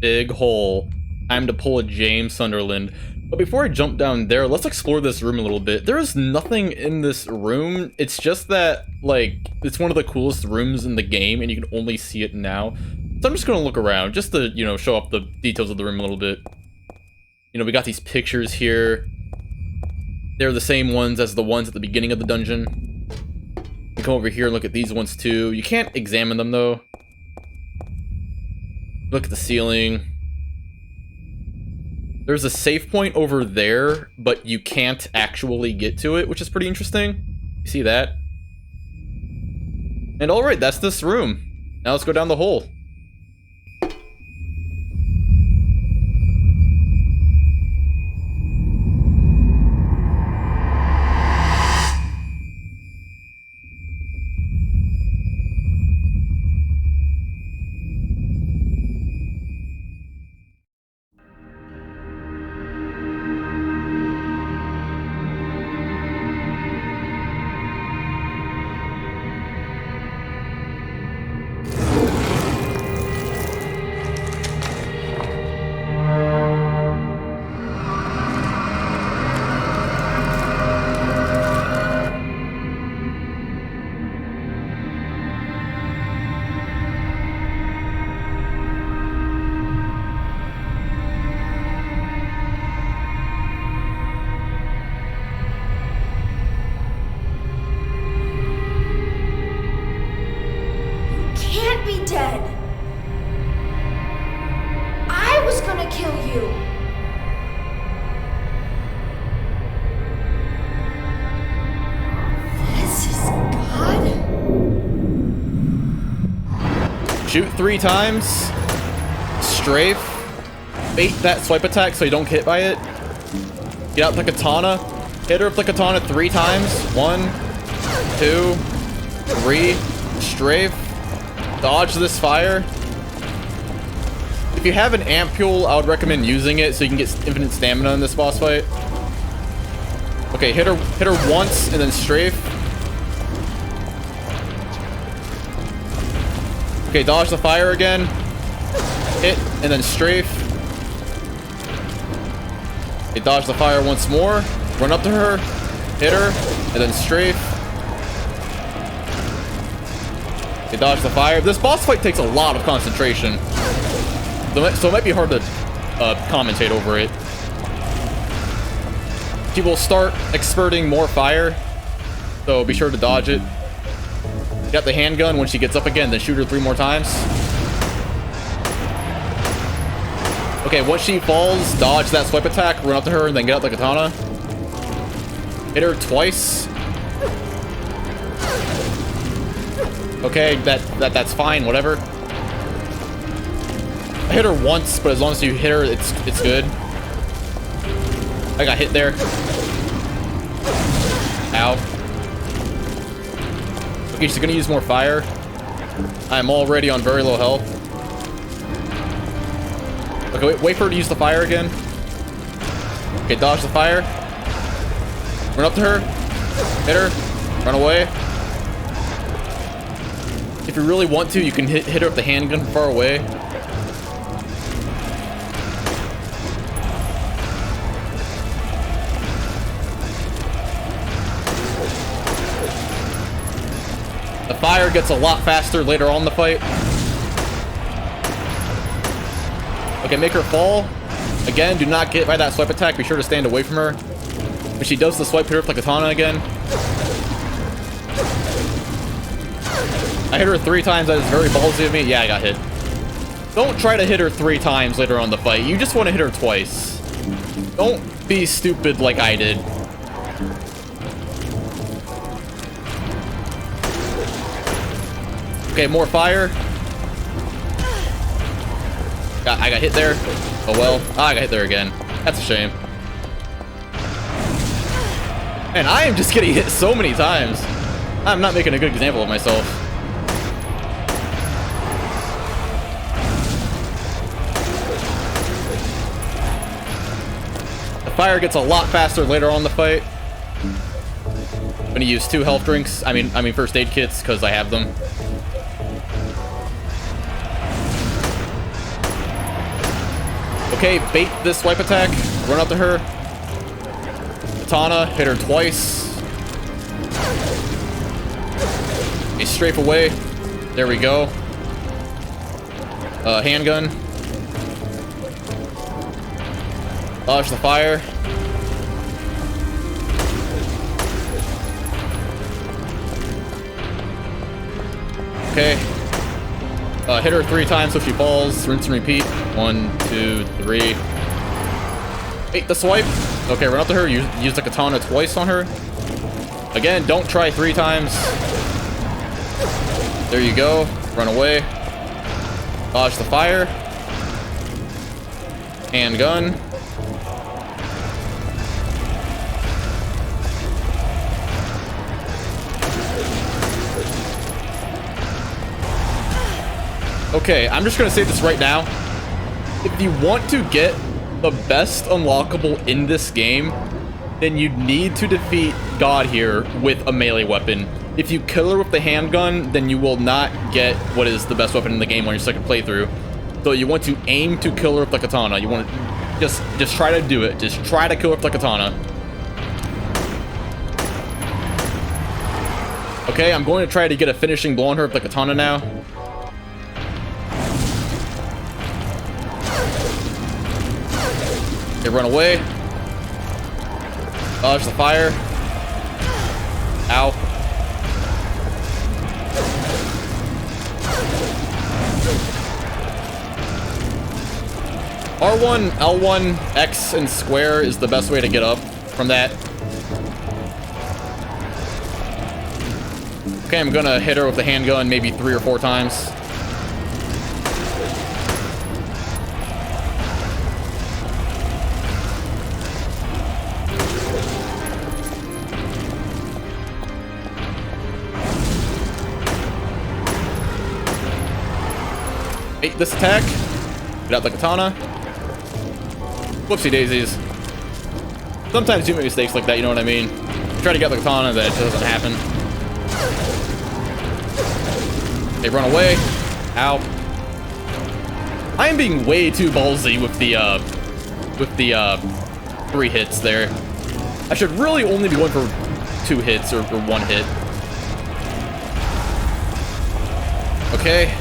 Big hole. Time to pull a James Sunderland. But before I jump down there, let's explore this room a little bit. There is nothing in this room. It's just that, like, it's one of the coolest rooms in the game, and you can only see it now. So I'm just gonna look around, just to, you know, show off the details of the room a little bit. You know, we got these pictures here. They're the same ones as the ones at the beginning of the dungeon. You come over here and look at these ones too. You can't examine them though. Look at the ceiling. There's a save point over there, but you can't actually get to it, which is pretty interesting. You see that? And alright, that's this room. Now let's go down the hole. Can't be dead. I was gonna kill you. This is God? Shoot 3 times. Strafe. Bait that swipe attack so you don't get hit by it. Get out the katana. Hit her with the katana 3 times. 1, 2, 3. Strafe. Dodge this fire. If you have an ampule, I would recommend using it so you can get infinite stamina in this boss fight. Okay, hit her once and then strafe. Okay, dodge the fire again. Hit and then strafe. Okay, dodge the fire once more. Run up to her. Hit her and then strafe. Okay, dodge the fire. This boss fight takes a lot of concentration, so it might be hard to commentate over it. She will start experting more fire, so be sure to dodge it. Got the handgun. When she gets up again, then shoot her 3 more times. Okay, once she falls, dodge that swipe attack, run up to her, and then get out the katana. Hit her twice. Okay, that's fine, whatever. I hit her once, but as long as you hit her, it's good. I got hit there. Ow. Okay, she's gonna use more fire. I'm already on very low health. Okay, wait for her to use the fire again. Okay, dodge the fire. Run up to her. Hit her. Run away. If you really want to, you can hit her with the handgun from far away. The fire gets a lot faster later on in the fight. Okay, make her fall. Again, do not get by that swipe attack. Be sure to stand away from her. When she does the swipe, hit her with the katana again. I hit her 3 times. That is very ballsy of me. Yeah, I got hit. Don't try to hit her 3 times later on in the fight. You just want to hit her twice. Don't be stupid like I did. Okay, more fire. I got hit there. Oh well. I got hit there again. That's a shame. Man, I am just getting hit so many times. I'm not making a good example of myself. The fire gets a lot faster later on in the fight. I'm gonna use 2 health drinks. I mean first aid kits, because I have them. Okay, bait this swipe attack. Run up to her. Katana, hit her twice. A strafe away. There we go. Handgun. Dodge the fire. Okay. Hit her 3 times so she falls. Rinse and repeat. 1, 2, 3. Bait the swipe. Okay, run up to her. Use the katana twice on her. Again, don't try 3 times. There you go. Run away. Dodge the fire. Handgun. Okay, I'm just gonna say this right now. If you want to get the best unlockable in this game, then you need to defeat God here with a melee weapon. If you kill her with the handgun, then you will not get what is the best weapon in the game on your second playthrough. So you want to aim to kill her with the katana. You want to just try to do it. Just try to kill her with the katana. Okay, I'm going to try to get a finishing blow on her with the katana now. Okay, run away. Dodge the fire. Ow. R1, L1, X, and square is the best way to get up from that. Okay, I'm gonna hit her with the handgun maybe 3 or 4 times. Bait this attack. Get out the katana. Whoopsie daisies. Sometimes you make mistakes like that, you know what I mean? You try to get the katana, that it just doesn't happen. They run away. Ow. I am being way too ballsy with the 3 hits there. I should really only be going for 2 hits or 1 hit. Okay.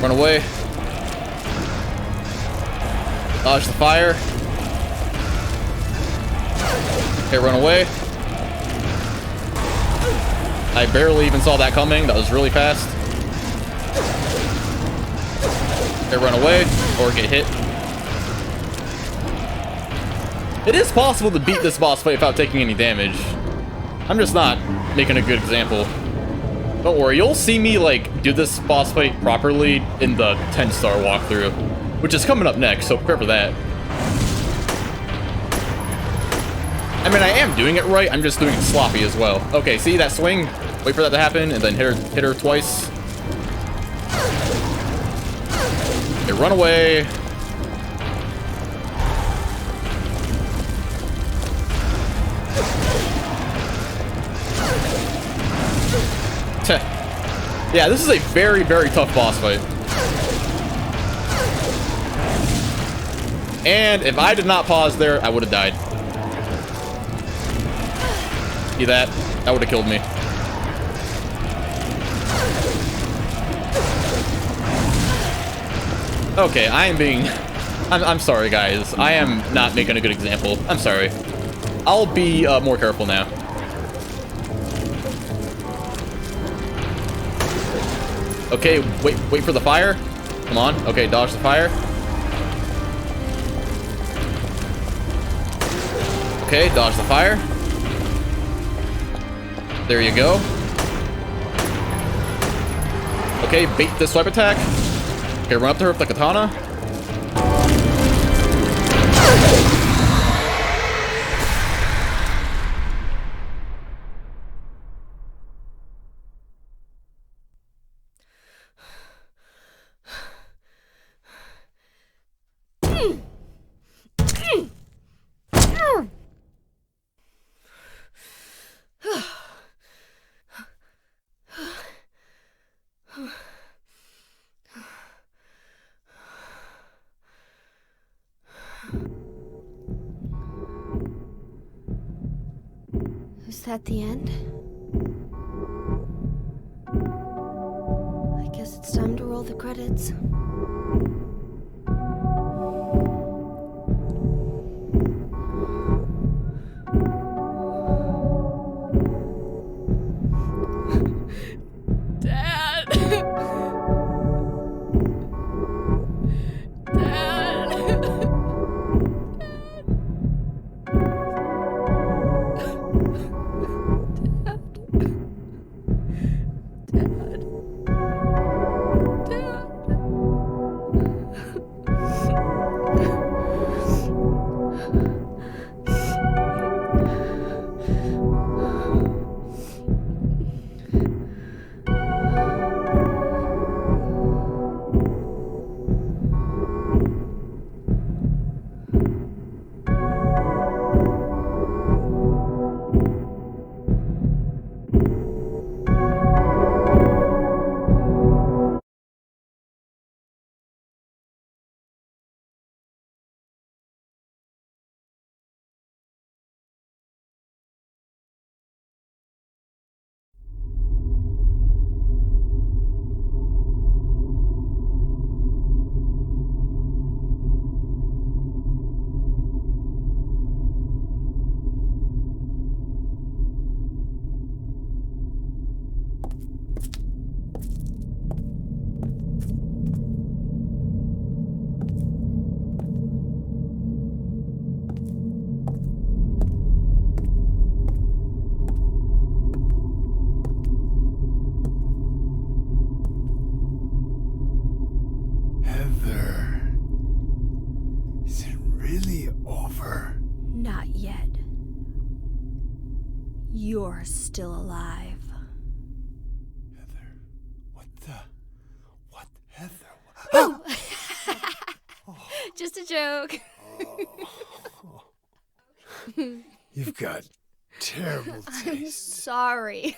Run away. Dodge the fire. Okay, run away. I barely even saw that coming. That was really fast. Okay, run away or get hit. It is possible to beat this boss fight without taking any damage. I'm just not making a good example. Don't worry, you'll see me like do this boss fight properly in the 10-star walkthrough, which is coming up next, so prepare for that. I mean, I am doing it right, I'm just doing it sloppy as well. Okay, see that swing? Wait for that to happen, and then hit her twice. Okay, run away. Yeah, this is a very, very tough boss fight. And if I did not pause there, I would have died. See that? That would have killed me. Okay, I am being... I'm sorry, guys. I am not making a good example. I'm sorry. I'll be more careful now. Okay, wait for the fire. Come on. Okay, dodge the fire. Okay, dodge the fire. There you go. Okay, bait this swipe attack. Okay, run up to her with the katana. that the end? I guess it's time to roll the credits. Dad! Dad! Not yet. You're still alive. Heather, what, Heather? Just a joke. You've got terrible I'm taste. sorry.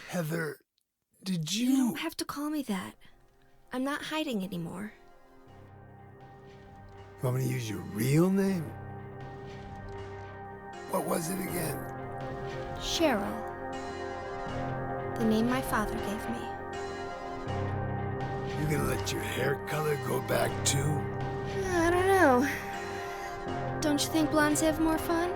Heather, did You don't have to call me that. I'm not hiding anymore. You want me to use your real name? What was it again? Cheryl. The name my father gave me. You gonna let your hair color go back too? I don't know. Don't you think blondes have more fun?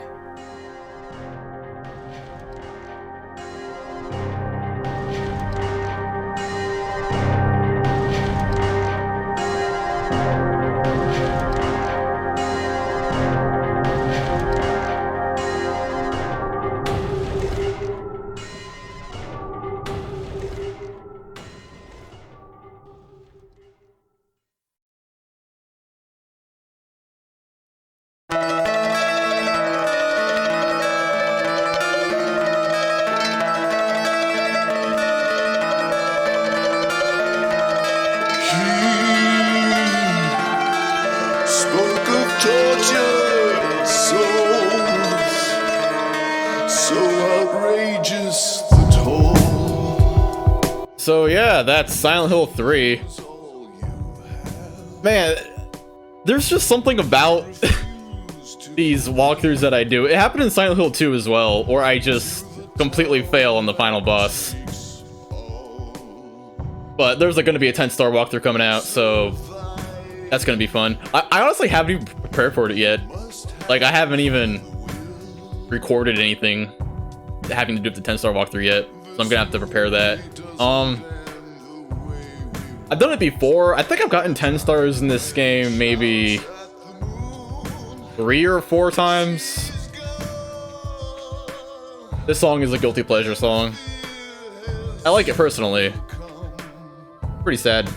Spoke of torture, souls, so outrageous the toll. So yeah, that's Silent Hill 3. Man, there's just something about these walkthroughs that I do. It happened in Silent Hill 2 as well, or I just completely fail on the final boss. But there's going to be a 10-star walkthrough coming out, so that's going to be fun. I honestly haven't even prepared for it yet. Like, I haven't even recorded anything having to do with the 10-star walkthrough yet, so I'm going to have to prepare that. I've done it before. I think I've gotten 10 stars in this game maybe 3 or 4 times. This song is a guilty pleasure song. I like it personally. Pretty sad.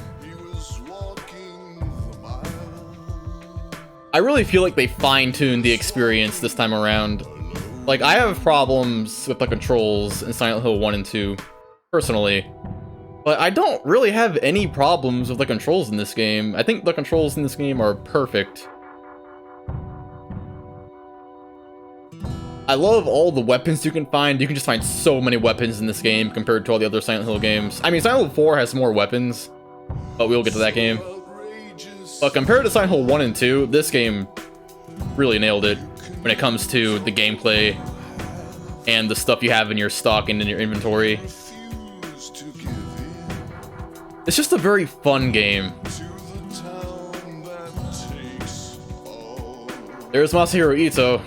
I really feel like they fine-tuned the experience this time around. Like, I have problems with the controls in Silent Hill 1 and 2, personally. But I don't really have any problems with the controls in this game. I think the controls in this game are perfect. I love all the weapons you can find. You can just find so many weapons in this game compared to all the other Silent Hill games. I mean, Silent Hill 4 has more weapons, but we'll get to that game. But compared to Silent Hill 1 and 2, this game really nailed it when it comes to the gameplay and the stuff you have in your stock and in your inventory. It's just a very fun game. There's Masahiro Ito.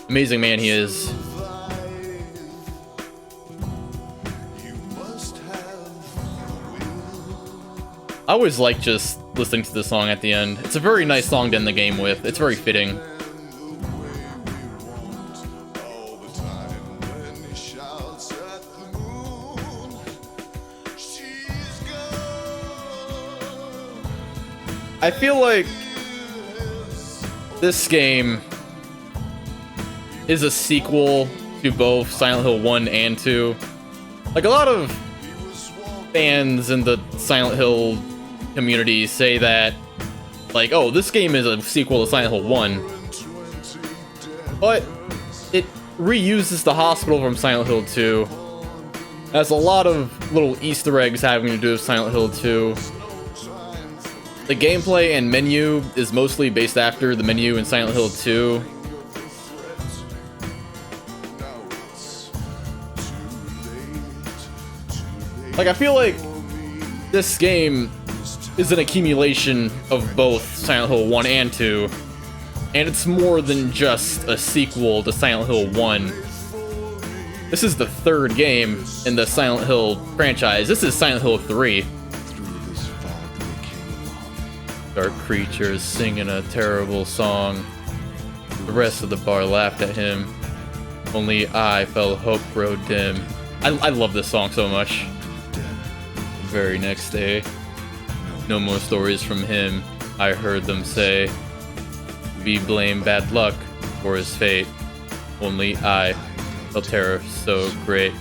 Amazing man he is. I always like just listening to the song at the end. It's a very nice song to end the game with. It's very fitting. I feel like this game is a sequel to both Silent Hill 1 and 2. Like, a lot of fans in the Silent Hill community say that, like, oh, this game is a sequel to Silent Hill 1. But it reuses the hospital from Silent Hill 2. Has a lot of little Easter eggs having to do with Silent Hill 2. The gameplay and menu is mostly based after the menu in Silent Hill 2. Like, I feel like this game is an accumulation of both Silent Hill 1 and 2, and it's more than just a sequel to Silent Hill 1. This is the third game in the Silent Hill franchise. This is Silent Hill 3. Dark creatures singing a terrible song. The rest of the bar laughed at him. Only I felt hope grow dim. I love this song so much. The very next day, no more stories from him. I heard them say, we blame bad luck for his fate. Only I felt terror so great.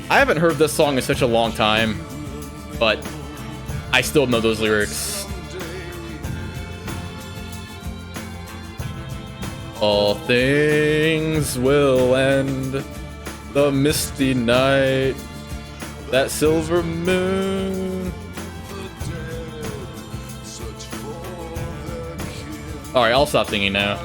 I haven't heard this song in such a long time, but I still know those lyrics. All things will end, the misty night, that silver moon. Alright, I'll stop singing now.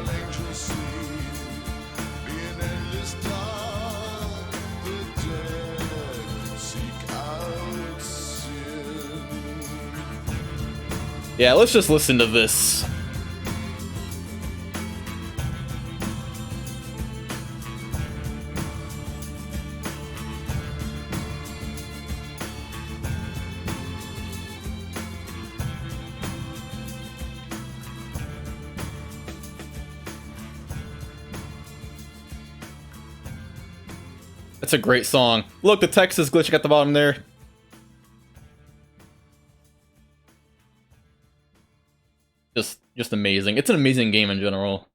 Yeah, let's just listen to this. That's a great song. Look, the text is glitching at the bottom there. Just amazing. It's an amazing game in general.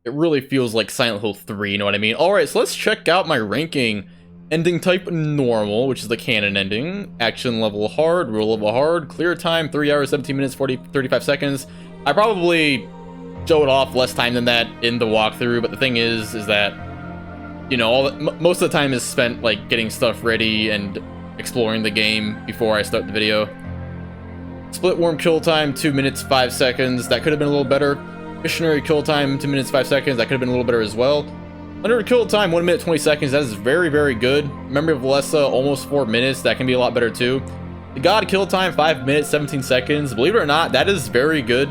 It really feels like Silent Hill 3, you know what I mean? Alright, so let's check out my ranking. Ending type normal, which is the canon ending. Action level hard, rule level hard. Clear time 3 hours, 17 minutes, 35 seconds. I probably showed off less time than that in the walkthrough, but the thing is that, you know, most of the time is spent like getting stuff ready and exploring the game before I start the video. Split worm kill time 2 minutes 5 seconds. That could have been a little better. Missionary kill time 2 minutes 5 seconds. That could have been a little better as well. Under kill time 1 minute 20 seconds. That is very, very good. Memory of Valessa almost 4 minutes. That can be a lot better too. The God kill time 5 minutes 17 seconds. Believe it or not, that is very good.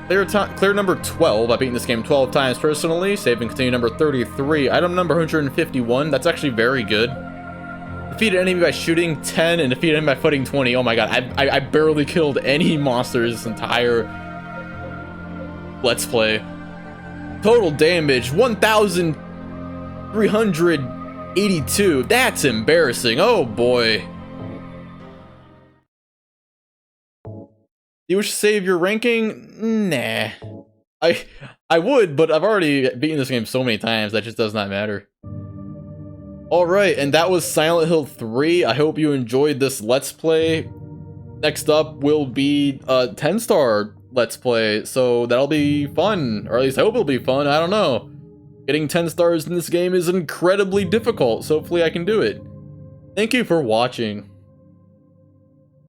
Clear number 12. I've beaten this game 12 times personally. Save and continue number 33. Item number 151. That's actually very good. Defeated enemy by shooting 10 and defeated enemy by fighting 20. Oh my god, I barely killed any monsters this entire Let's Play. Total damage 1,382. That's embarrassing. Oh boy. You wish to save your ranking? Nah. I would, but I've already beaten this game so many times that just does not matter. Alright, and that was Silent Hill 3. I hope you enjoyed this Let's Play. Next up will be a 10-star Let's Play, so that'll be fun. Or at least I hope it'll be fun, I don't know. Getting 10 stars in this game is incredibly difficult, so hopefully I can do it. Thank you for watching.